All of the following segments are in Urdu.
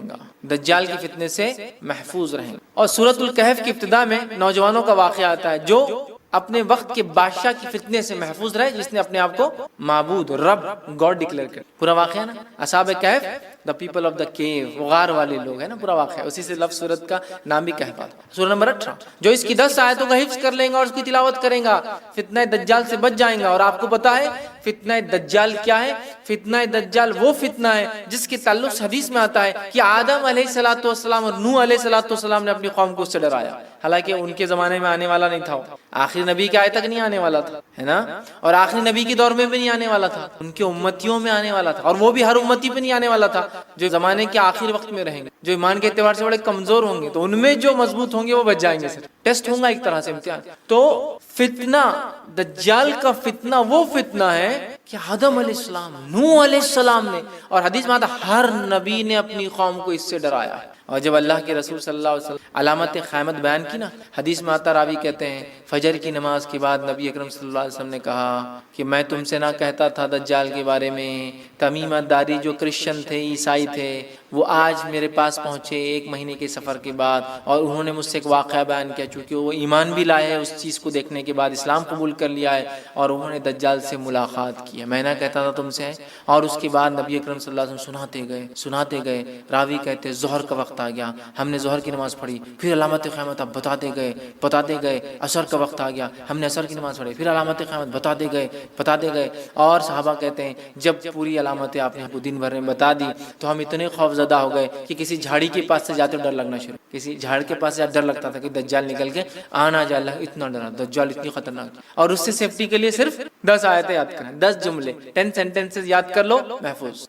گا، دجال کے فتنے سے محفوظ رہیں گے۔ اور سورۃ الکہف کی ابتدا میں نوجوانوں کا واقعہ آتا ہے جو اپنے وقت کے بادشاہ کی فتنے سے محفوظ رہے، جس نے اپنے آپ کو معبود رب گاڈ ڈکلیئر کیا۔ پورا واقعہ نا اصحاب کہف، دا پیپل آف دا کیو، غار والے لوگ ہیں نا، پورا واقعہ اسی سے لفظ سورت کا نام بھی کہف آتا ہے۔ سورہ نمبر 18 جو اس کی 10 آیتوں کا حفظ کر لیں گا اور اس کی تلاوت کریں گا فتنہ دجال سے بچ جائیں گا۔ اور آپ کو پتا ہے فتنہ دجال کیا ہے؟ فتنہ دجال وہ فتنہ ہے جس کے تعلق حدیث میں آتا ہے کہ آدم علیہ الصلوۃ والسلام اور نوح علیہ الصلوۃ والسلام نے اپنی قوم کو اس سے ڈرایا، حالانکہ ان کے زمانے میں آنے والا نہیں تھا، آخری نبی کے آئے تک نہیں آنے والا تھا، ہے نا، اور آخری نبی کے دور میں بھی نہیں آنے والا تھا، ان کے امتیوں میں آنے والا تھا، اور وہ بھی ہر امتی پہ نہیں آنے والا تھا، جو زمانے کے آخری وقت میں رہیں گے، جو ایمان کے اعتبار سے بڑے کمزور ہوں گے، تو ان میں جو مضبوط ہوں گے وہ بچ جائیں گے، صرف ٹیسٹ ہوگا ایک طرح سے، امتحان۔ تو فتنہ دجال کا فتنہ وہ فتنہ ہے کہ آدم علیہ السلام، نوح علیہ السلام نے، اور حدیث میں آتا ہر نبی نے اپنی قوم کو اس سے ڈرایا ہے۔ اور جب اللہ کے رسول صلی اللہ علیہ وسلم علامت قیامت بیان کی نا، حدیث میں آتا، راوی کہتے ہیں فجر کی نماز کے بعد نبی اکرم صلی اللہ علیہ وسلم نے کہا کہ میں تم سے نہ کہتا تھا دجال کے بارے میں، تمیمہ داری جو کرسچن تھے، عیسائی تھے، وہ آج میرے پاس پہنچے 1 مہینے کے سفر کے بعد، اور انہوں نے مجھ سے ایک واقعہ بیان کیا، چونکہ وہ ایمان بھی لائے ہیں اس چیز کو دیکھنے کے بعد، اسلام قبول کر لیا ہے، اور انہوں نے دجال سے ملاقات کی ہے، میں نہ کہتا تھا تم سے۔ اور اس کے بعد نبی اکرم صلی اللہ علیہ وسلم سناتے گئے، راوی کہتے ظہر کا وقت آ گیا، ہم نے ظہر کی نماز پڑھی، پھر علامت قیامت اب بتاتے گئے، عصر کا وقت آ گیا، ہم نے عصر کی نماز پڑھی، پھر علامت قیامت بتاتے گئے، اور صحابہ کہتے ہیں جب پوری علامتیں آپ نے ہم کو دن بھر میں بتا دی تو ہم اتنے خوف زدہ ہو گئے کہ کسی جھاڑی کے پاس سے جاتے ڈر لگنا شروع، کسی جھاڑ کے پاس سے ڈر لگتا تھا کہ دجال نکل کے آنا جا، اللہ اتنا ڈرا، دجال اتنی خطرناک، اور اس سے سیفٹی کے لیے صرف 10 آیتیں یاد کریں، 10 جملے، 10 سینٹنسز یاد کر لو، محفوظ۔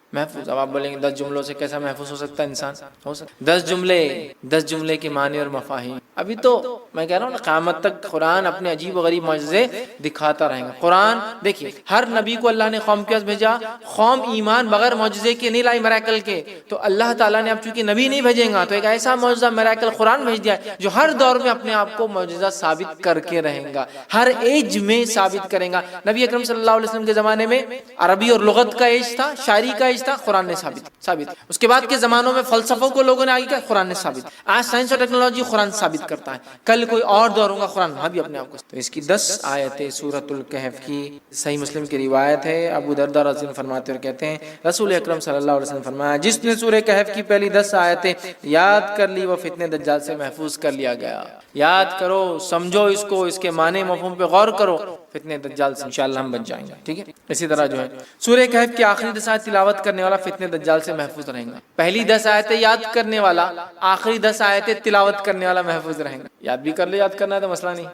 اب آپ بولیں گے 10 جملوں سے کیسا محفوظ ہو سکتا ہے انسان؟ ہو سکتا 10 جملے کے معنی اور مفاہیم۔ ابھی تو میں کہہ رہا ہوں نا قیامت تک قرآن اپنے عجیب و غریب معجزے دکھاتا رہے گا۔ قرآن دیکھیے ہر نبی کو اللہ نے قوم کے پاس بھیجا، قوم ایمان بغیر معجزے کے نہیں لائی، میراکل کے، تو اللہ تعالیٰ نے اب چونکہ نبی نہیں بھیجیں گا تو ایک ایسا معجزہ میراکل قرآن بھیج دیا ہے جو ہر دور میں اپنے آپ کو معجزہ ثابت کر کے رہے گا، ہر ایج میں ثابت کرے گا۔ نبی اکرم صلی اللہ علیہ وسلم کے زمانے میں عربی اور لغت کا ایج تھا، شاعری کا ایج تھا، قرآن نے ثابت۔ اس کے بعد کے زمانوں میں فلسفوں کو لوگوں نے آگے کیا، قرآن نے ثابت۔ آج سائنس اور ٹیکنالوجی قرآن ثابت کرتا ہے، کل کوئی اور دور ہوگا قرآن وہاں بھی اپنے آپ کو۔ تو اس کی 10 آیتیں سورۃ الکہف کی، صحیح مسلم کی روایت ہے، ابو درداء رضی اللہ عنہ فرماتے اور کہتے ہیں رسول اکرم صلی اللہ علیہ وسلم فرمایا جس نے سورہ کہف کی پہلی 10 آیتیں یاد کر لی وہ فتنے دجال سے محفوظ کر لیا گیا۔ یاد کرو، سمجھو اس کو، اس کے معنی مفہوم پہ غور کرو، فتنے دجال سے انشاءاللہ ہم بچ جائیں گے، ٹھیک ہے۔ اسی طرح جو ہے سورہ کہف کی آخری 10 آیت تلاوت کرنے والا فتنے دجال سے محفوظ رہیں گا، پہلی 10 آیتیں یاد کرنے والا، آخری 10 آیتیں تلاوت کرنے والا محفوظ رہیں گا۔ یاد بھی کر لے، یاد کرنا ہے تو مسئلہ نہیں۔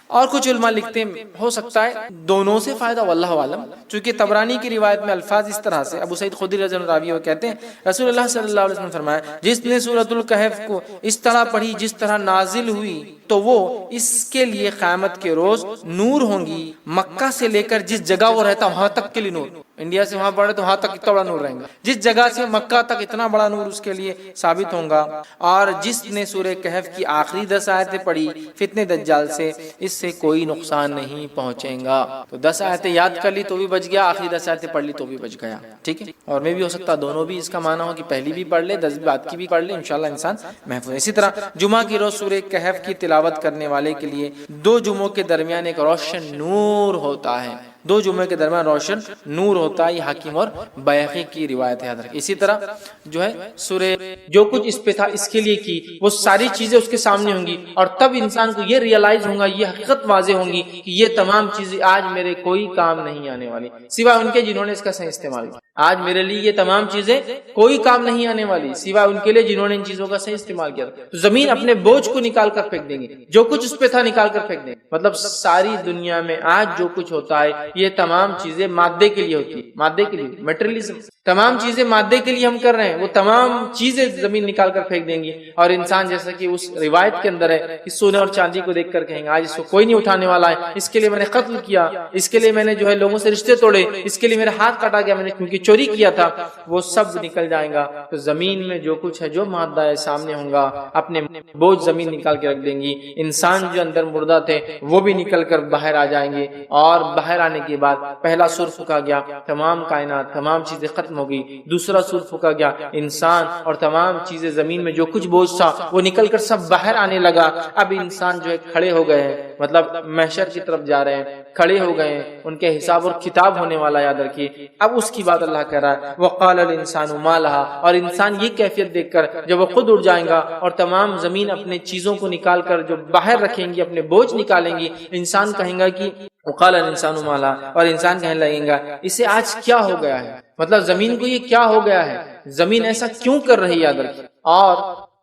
اور کچھ علماء لکھتے ہیں ہو سکتا ہے دونوں سے فائدہ، واللہ عالم، چونکہ طبرانی کی روایت میں الفاظ اس طرح سے، ابو سعید خدری رضی اللہ عنہ راوی وہ کہتے ہیں رسول اللہ صلی اللہ علیہ وسلم فرمایا جس نے سورۃ الکہف کو اس طرح پڑھی جس طرح نازل ہوئی تو وہ اس کے لیے قیامت کے روز نور ہوں گی، مکہ سے لے کر جس جگہ وہ رہتا وہاں تک کے لیے نور، انڈیا سے وہاں پڑھے تو وہاں تک اتنا بڑا نور رہے گا، جس جگہ سے مکہ تک اتنا بڑا نور اس کے لیے ثابت ہوگا۔ اور جس نے سورہ کہف کی آخری 10 آیتیں پڑھی فتنے دجال سے، اس سے کوئی نقصان نہیں پہنچے گا۔ تو 10 آیتیں یاد کر لی تو بھی بچ گیا، آخری 10 آیتیں پڑھ لی تو بھی بچ گیا، ٹھیک ہے۔ اور میں بھی ہو سکتا دونوں بھی اس کا معنی ہو کہ پہلی بھی پڑھ لے، 10 بعد کی بھی پڑھ لے، انشاءاللہ انسان محفوظ ہے۔ اسی طرح جمعہ کی روز سورہ کہف کی تلاوت کرنے والے کے لیے 2 جمعوں کے درمیان ایک روشن نور ہوتا ہے، 2 جمعے کے درمیان روشن نور ہوتا ہے، یہ حاکم اور بیہقی کی روایت ہے، یاد رکھیں۔ اسی طرح جو ہے سورہ جو کچھ اس پہ تھا اس کے لیے کی، وہ ساری چیزیں اس کے سامنے ہوں گی، اور تب انسان کو یہ ریئلائز ہوگا، یہ حقیقت واضح ہوں گی کہ یہ تمام چیزیں آج میرے کوئی کام نہیں آنے والی سوائے ان کے جنہوں نے اس کا صحیح استعمال کیا۔ آج میرے لیے یہ تمام چیزیں کوئی کام نہیں آنے والی سوائے ان کے لیے جنہوں نے ان چیزوں کا صحیح استعمال کیا۔ تو زمین اپنے بوجھ کو نکال کر پھینک دیں گے، جو کچھ اس پہ تھا نکال کر پھینک دیں گے۔ مطلب ساری دنیا میں آج جو کچھ ہوتا ہے یہ تمام چیزیں مادے کے لیے ہوتی ہے، مادے کے لیے، میٹریلزم، تمام چیزیں مادے کے لیے ہم کر رہے ہیں، وہ تمام چیزیں زمین نکال کر پھینک دیں گی، اور انسان جیسا کہ اس روایت کے اندر ہے کہ سونے اور چاندی کو دیکھ کر کہیں گے آج اس کو کوئی نہیں اٹھانے والا ہے، اس کے لیے میں نے قتل کیا، اس کے لیے میں نے جو ہے لوگوں سے رشتے توڑے، اس کے لیے میرا ہاتھ کاٹا گیا، میں نے کیونکہ چوری کیا تھا، وہ سب نکل جائے گا۔ تو زمین میں جو کچھ ہے، جو مادہ ہے سامنے ہوگا، اپنے بوجھ زمین نکال کے رکھ دیں گی۔ انسان جو اندر مردہ تھے وہ بھی نکل کر باہر آ جائیں گے، اور باہر آنے کے بعد پہلا سور پھونکا گیا، تمام کائنات، تمام چیزیں ختم ہو گئی، دوسرا سور پھونکا گیا، انسان اور تمام چیزیں، زمین میں جو کچھ بوجھ تھا وہ نکل کر سب باہر آنے لگا۔ اب انسان جو ہے کھڑے ہو گئے ہیں، مطلب محشر کی طرف جا رہے ہیں، کھڑے ہو گئے ہیں، ان کے حساب اور کتاب ہونے والا، یاد رکھیے۔ اب اس کی بات اللہ کہہ رہا ہے، وقال الانسان ما لها، اور انسان یہ کیفیت دیکھ کر جب وہ خود اٹھ جائے گا اور تمام زمین اپنے چیزوں کو نکال کر جو باہر رکھیں گی، اپنے بوجھ نکالیں گی، انسان کہیں گا کہ وقال الانسان ما لها، اور انسان کہنے لگے گا اسے آج کیا ہو گیا ہے، مطلب زمین کو یہ کیا ہو گیا ہے، زمین ایسا کیوں کر رہی ہے، یاد رکھیے۔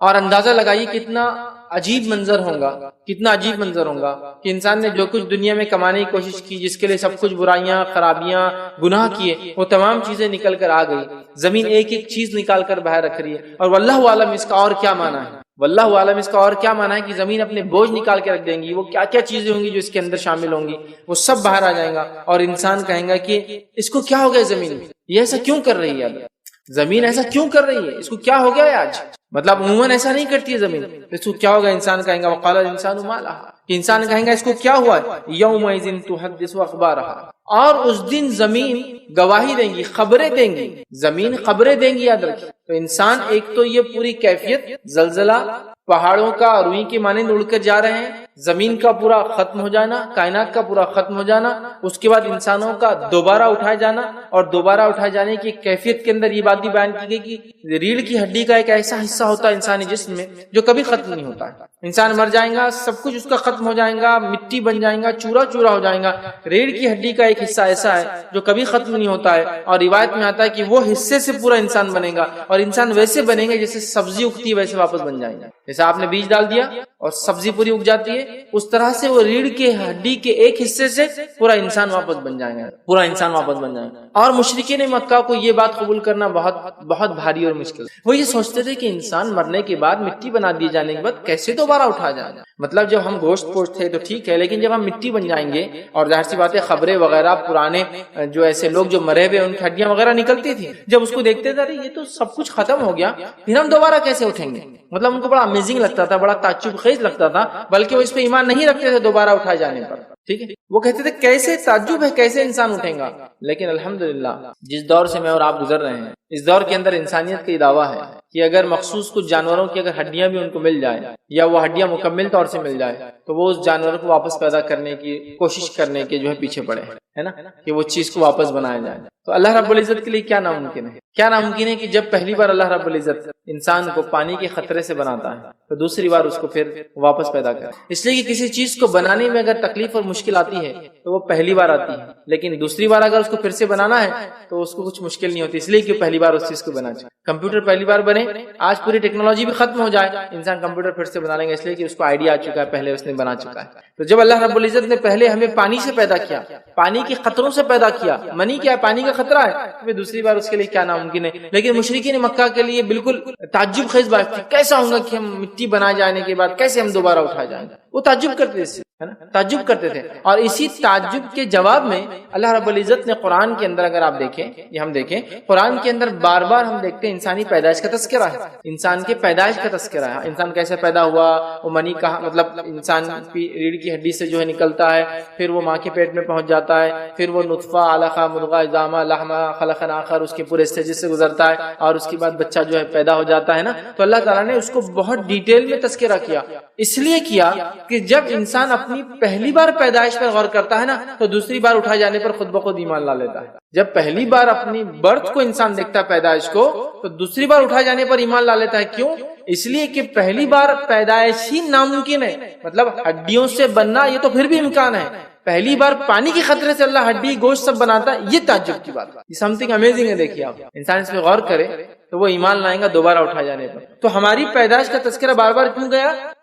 اور اندازہ لگائیے کتنا عجیب منظر ہوگا، کتنا عجیب منظر ہوگا کہ انسان نے جو کچھ دنیا میں کمانے کی کوشش کی، جس کے لیے سب کچھ برائیاں، خرابیاں، گناہ کیے، وہ تمام چیزیں نکل کر آ گئی، زمین ایک ایک چیز نکال کر باہر رکھ رہی ہے۔ اور واللہ عالم اس کا اور کیا معنی ہے، واللہ عالم اس کا اور کیا معنی ہے کہ زمین اپنے بوجھ نکال کے رکھ دیں گی، وہ کیا کیا چیزیں ہوں گی جو اس کے اندر شامل ہوں گی، وہ سب باہر آ جائیں گا، اور انسان کہیں گا کہ اس کو کیا ہو گیا، زمین یہ ایسا کیوں کر رہی ہے، زمین ایسا کیوں کر رہی ہے، اس کو کیا ہو گیا ہے آج، مطلب عموماً ایسا نہیں کرتی ہے زمین، اس کو کیا ہوگا، انسان کہیں گا وقال الانسان ما لها، کہ انسان کہیں گا اس کو کیا ہوا ہے، یومئذ تحدث اخبارها، اور اس دن زمین گواہی دیں گی، خبریں دیں گی، زمین خبریں دیں گی، یاد رکھیے۔ تو انسان ایک تو یہ پوری کیفیت، زلزلہ، پہاڑوں کا روئی کے مانند اڑ کر جا رہے ہیں، زمین کا پورا ختم ہو جانا، کائنات کا پورا ختم ہو جانا، اس کے بعد انسانوں کا دوبارہ اٹھائے جانا، اور دوبارہ اٹھائے جانے کی کیفیت کے اندر یہ بات بھی بیان کی گئی کہ ریڑھ کی ہڈی کا ایک ایسا حصہ ہوتا ہے انسانی جسم میں جو کبھی ختم نہیں ہوتا ہے، انسان مر جائے گا، سب کچھ اس کا ختم ہو جائے گا، مٹی بن جائے گا، چورا چورا ہو جائے گا، ریڑھ کی ہڈی کا ایک حصہ ایسا ہے جو کبھی ختم نہیں ہوتا ہے، اور روایت میں آتا ہے کہ وہ حصے سے پورا انسان بنے گا، اور انسان ویسے بنے گا جیسے سبزی اگتی ہے ویسے واپس بن جائیں گے، جیسے آپ نے بیج ڈال دیا اور سبزی پوری اگ جاتی ہے، اس طرح سے وہ ریڑھ کے ہڈی کے ایک حصے سے پورا انسان واپس بن جائے گا، پورا انسان واپس بن جائے گا۔ اور مشرکین مکہ کو یہ بات قبول کرنا بہت بہت بھاری اور مشکل، وہ یہ سوچتے تھے کہ انسان مرنے کے بعد، مٹی بنا دی جانے کے بعد کیسے دوبارہ اٹھا جائے، مطلب جب ہم گوشت پوشت تھے تو ٹھیک ہے، لیکن جب ہم مٹی بن جائیں گے، اور ظاہر سی بات ہے خبریں وغیرہ پرانے جو ایسے لوگ جو مرے ہوئے ان کی ہڈیاں وغیرہ نکلتی تھی، جب اس کو دیکھتے تھے یہ تو سب کچھ ختم ہو گیا، پھر ہم دوبارہ کیسے اٹھیں گے، مطلب ان کو بڑا امیزنگ لگتا تھا، بڑا تعجب خیز لگتا تھا، بلکہ وہ اس پہ ایمان نہیں رکھتے تھے دوبارہ اٹھائے جانے پر، ٹھیک ہے، وہ کہتے تھے کیسے تعجب ہے، کیسے انسان اٹھیں گا۔ لیکن الحمدللہ جس دور سے میں اور آپ گزر رہے ہیں، اس دور کے اندر انسانیت کا یہ دعویٰ ہے کہ اگر مخصوص کچھ جانوروں کی اگر ہڈیاں بھی ان کو مل جائے، یا وہ ہڈیاں مکمل طور سے مل جائے، تو وہ اس جانور کو واپس پیدا کرنے کی کوشش کرنے کے جو ہے پیچھے پڑے ہیں، ہے نا، کہ وہ چیز کو واپس بنایا جائے۔ تو اللہ رب العزت کے لیے کیا ناممکن ہے، کیا ناممکن ہے کہ جب پہلی بار اللہ رب العزت انسان کو پانی کے خطرے سے بناتا ہے تو دوسری بار اس کو پھر واپس پیدا کرے، اس لیے کہ کسی چیز کو بنانے میں اگر تکلیف اور مشکل آتی ہے تو وہ پہلی بار آتی ہے، لیکن دوسری بار اگر اس کو پھر سے بنانا ہے تو اس کو کچھ مشکل نہیں ہوتی، اس لیے کہ پہلی بار اس چیز کو بنا چاہے۔ کمپیوٹر پہلی بار بنے، آج پوری ٹیکنالوجی بھی ختم ہو جائے، انسان کمپیوٹر پھر سے بنا لیں گے، اس لیے کہ اس کو آئیڈیا آ چکا ہے، پہلے اس نے بنا چکا ہے۔ تو جب اللہ رب العزت نے پہلے ہمیں پانی سے پیدا کیا، پانی کے خطروں سے پیدا کیا، منی کیا ہے، پانی کا خطرہ ہے، پھر دوسری بار اس کے لیے کیا ناممکن ہے۔ لیکن مشرکین مکہ کے لیے بالکل تعجب خیز بات تھی، کیسا ہوگا کہ ہم مٹی بنائے جانے کے بعد کیسے ہم دوبارہ اٹھا جائیں گے، وہ تعجب کرتے تھے، ہے نا، تعجب کرتے تھے۔ اور اسی تعجب کے جواب میں اللہ رب العزت نے قرآن کے اندر، اگر آپ دیکھیں، یہ ہم دیکھیں قرآن کے اندر بار بار ہم دیکھتے ہیں انسانی پیدائش کا تذکرہ ہے، انسان کے پیدائش کا تذکرہ ہے، انسان کیسے پیدا ہوا، وہ منی کہاں، مطلب انسان کی ریڑھ کی ہڈی سے جو ہے نکلتا ہے، پھر وہ ماں کے پیٹ میں پہنچ جاتا ہے، پھر وہ نطفہ، علقہ، مضغہ، عظامہ، لحمہ، خلقا آخر، اس کے پورے اسٹیجز سے گزرتا ہے، اور اس کے بعد بچہ جو ہے پیدا ہو جاتا ہے نا۔ تو اللہ تعالیٰ نے اس کو بہت ڈیٹیل میں تذکرہ کیا، اس لیے کیا کہ جب انسان اپنی پہلی بار پیدائش پر غور کرتا ہے نا تو دوسری بار اٹھائے جانے پر خود بخود ایمان لا لیتا ہے۔ جب پہلی بار اپنی برتھ کو انسان دیکھتا ہے، پیدائش کو، تو دوسری بار اٹھائے جانے پر ایمان لا لیتا ہے۔ کیوں؟ اس لیے کہ پہلی بار پیدائش ہی ناممکن ہے، مطلب ہڈیوں سے بننا یہ تو پھر بھی امکان ہے، پہلی بار پانی کے خطرے سے اللہ ہڈی گوشت سب بناتا ہے، یہ تعجب کی بات ہے، یہ سم تھنگ امیزنگ ہے۔ دیکھیے آپ، انسان اس پہ غور کرے تو وہ ایمان لائیں گا دوبارہ اٹھائے جانے پر۔ تو ہماری پیدائش کا تذکرہ بار بار کیوں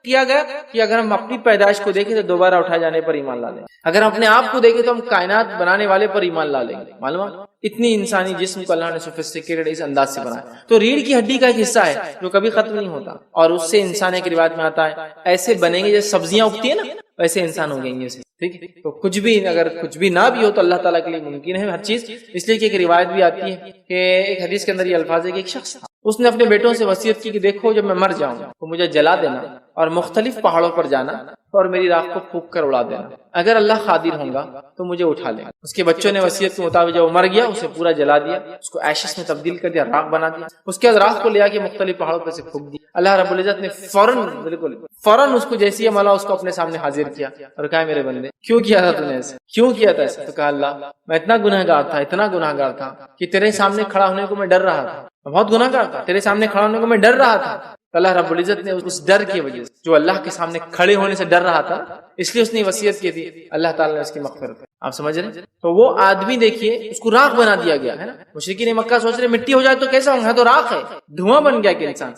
کیا گیا کہ اگر ہم اپنی پیدائش کو دیکھیں تو دوبارہ اٹھائے جانے پر ایمان لا لیں، اگر ہم اپنے آپ کو دیکھیں تو ہم کائنات بنانے والے پر ایمان لا لیں گے۔ معلوم اتنی انسانی جسم کو اللہ نے سوفسٹیکیٹڈ اس انداز سے بنایا، تو ریڑھ کی ہڈی کا ایک حصہ ہے جو کبھی ختم نہیں ہوتا، اور اس سے انسان ایک روایت میں آتا ہے ایسے بنیں گے جیسے سبزیاں اگتی ہیں نا، ویسے انسان ہو گیں گے اسے، ٹھیک ہے۔ تو کچھ بھی اگر کچھ بھی نہ بھی ہو تو اللہ تعالیٰ کے لیے ممکن ہے ہر چیز، اس لیے کہ ایک روایت بھی آتی ہے کہ ایک حدیث کے اندر یہ الفاظ ہے کہ ایک شخص تھا، اس نے اپنے بیٹوں سے وصیت کی کہ دیکھو جب میں مر جاؤں تو مجھے جلا دینا، اور مختلف پہاڑوں پر جانا اور میری راکھ کو پھونک کر اڑا دینا، اگر اللہ قادر ہوگا تو مجھے اٹھا لے۔ اس کے بچوں نے وصیت کے مطابق جب وہ مر گیا اسے پورا جلا دیا، اس کو ایشز میں تبدیل کر دیا، راکھ بنا دیا۔ اس کے بعد راکھ کو لے کے مختلف پہاڑوں پر سے پھونک دیا۔ اللہ رب العزت نے فوراً اس کو جیسی یہ ملا اس کو اپنے سامنے حاضر کیا اور کہا میرے بندے کیوں کیا تھا تو نے ایسے، کیوں کیا تھا ایسے؟ تو کہا اللہ میں اتنا گناہگار تھا کہ تیرے سامنے کھڑا ہونے کو میں ڈر رہا تھا، میں بہت گناہگار تھا، تیرے سامنے کھڑا ہونے کو میں ڈر رہا تھا۔ اللہ رب العزت نے اس ڈر کی وجہ سے، جو اللہ کے سامنے کھڑے ہونے سے ڈر رہا تھا، اس لیے اس نے وصیت کی تھی، اللہ تعالیٰ نے اس کی مغفرت کی۔ آپ سمجھ رہے ہیں؟ تو وہ آدمی دیکھیے اس کو راکھ بنا دیا گیا ہے نا۔ مشرکین مکہ سوچ رہے مٹی ہو جائے تو کیسا ہوگا، تو راکھ ہے، دھواں بن گیا کہ انسان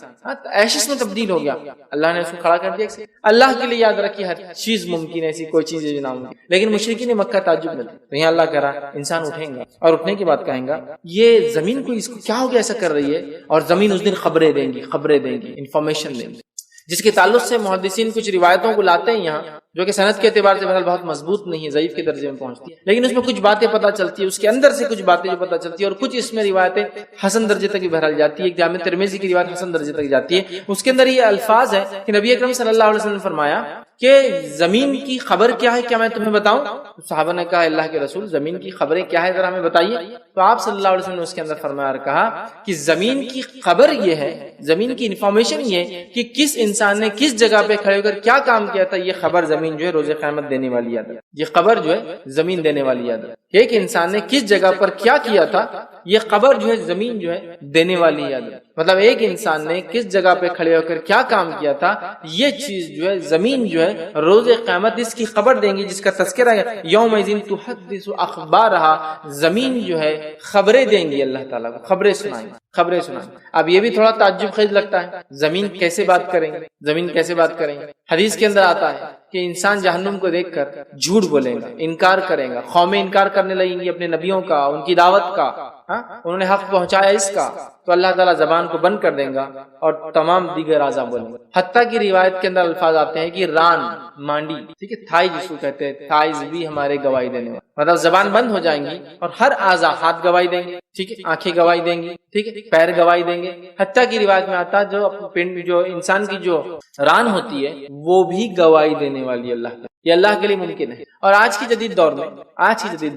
ایشز میں تبدیل ہو گیا۔ اللہ نے اس کو کھڑا کر دیا۔ اللہ کے لیے یاد رکھیے ہر چیز ممکن ہے، ایسی کوئی چیز ہے جو ناممکن، لیکن مشرکین مکہ تعجب میں تھے۔ تو یہاں اللہ کہہ رہا انسان اٹھیں گا اور اٹھنے کے بعد کہیں گا یہ زمین کو اس کو کیا ہو گیا ایسا کر رہی ہے، اور زمین اس دن خبریں دیں گی، انفارمیشن دیں گی، جس کے تعلق سے محدثین کچھ روایتوں کو لاتے ہیں یہاں، جو کہ سند کے اعتبار سے بہرحال بہت مضبوط نہیں ہے، ضعیف کے درجے میں پہنچتی ہے، لیکن اس میں کچھ باتیں پتہ چلتی ہے، اس کے اندر سے کچھ باتیں جو پتہ چلتی ہے، اور کچھ اس میں روایتیں حسن درجے تک بھی بہرحال جاتی ہے۔ ایک جامع ترمذی کی روایت حسن درجے تک جاتی ہے، اس کے اندر یہ الفاظ ہے کہ نبی اکرم صلی اللہ علیہ وسلم نے فرمایا کہ زمین کی خبر کیا ہے، کیا میں تمہیں بتاؤں؟ صحابہ نے کہا اللہ کے رسول زمین کی خبریں کیا ہے، ذرا ہمیں بتائیے۔ تو آپ صلی اللہ علیہ وسلم نے اس کے اندر فرمایا اور کہا کہ زمین کی خبر یہ ہے، زمین کی انفارمیشن یہ ہے کہ کس انسان نے کس جگہ پہ کھڑے ہو کر کیا کام کیا تھا، یہ خبر زمین جو ہے روز قیامت دینے والی یاد ہے، یہ خبر جو ہے زمین دینے والی یاد ہے۔ ایک انسان نے کس جگہ پر کیا کیا تھا، یہ خبر جو ہے زمین جو ہے دینے والی یاد ہے۔ مطلب ایک انسان نے کس جگہ پہ کھڑے ہو کر کیا کام کیا تھا، یہ چیز جو ہے زمین جو ہے روز قیامت اس کی خبر دیں گی، جس کا تذکرہ ہے یومئذ تحدث اخبارہا، زمین جو ہے خبریں دیں گی، اللہ تعالیٰ کو خبریں سنائیں۔ اب یہ بھی تھوڑا تعجب خیز لگتا ہے، زمین کیسے بات کریں گے؟ حدیث کے اندر آتا ہے کہ انسان جہنم کو دیکھ کر جھوٹ بولے گا، انکار کرے گا، قومیں انکار کرنے لگیں گی اپنے نبیوں کا، ان کی دعوت کا، انہوں نے حق پہنچایا اس کا، تو اللہ تعالیٰ زبان کو بند کر دیں گا اور تمام دیگر اعضاء بولیں گے۔ حتیٰ کی روایت کے اندر الفاظ آتے ہیں کہ ران، مانڈی، ٹھیک ہے، تھائی جس کو کہتے ہیں، تھائز بھی ہمارے گواہی دینے والے، مطلب زبان بند ہو جائیں گی اور ہر اعضاء، ہاتھ گواہی دیں گے، ٹھیک ہے، آنکھیں گواہی دیں گی، ٹھیک ہے، پیر گواہی دیں گے، حتیٰ کی روایت میں آتا جو انسان کی جو ران ہوتی ہے وہ بھی گواہی دینے والی ہے، اللہ یہ اللہ کے لیے ممکن ہے۔ اور آج کی جدید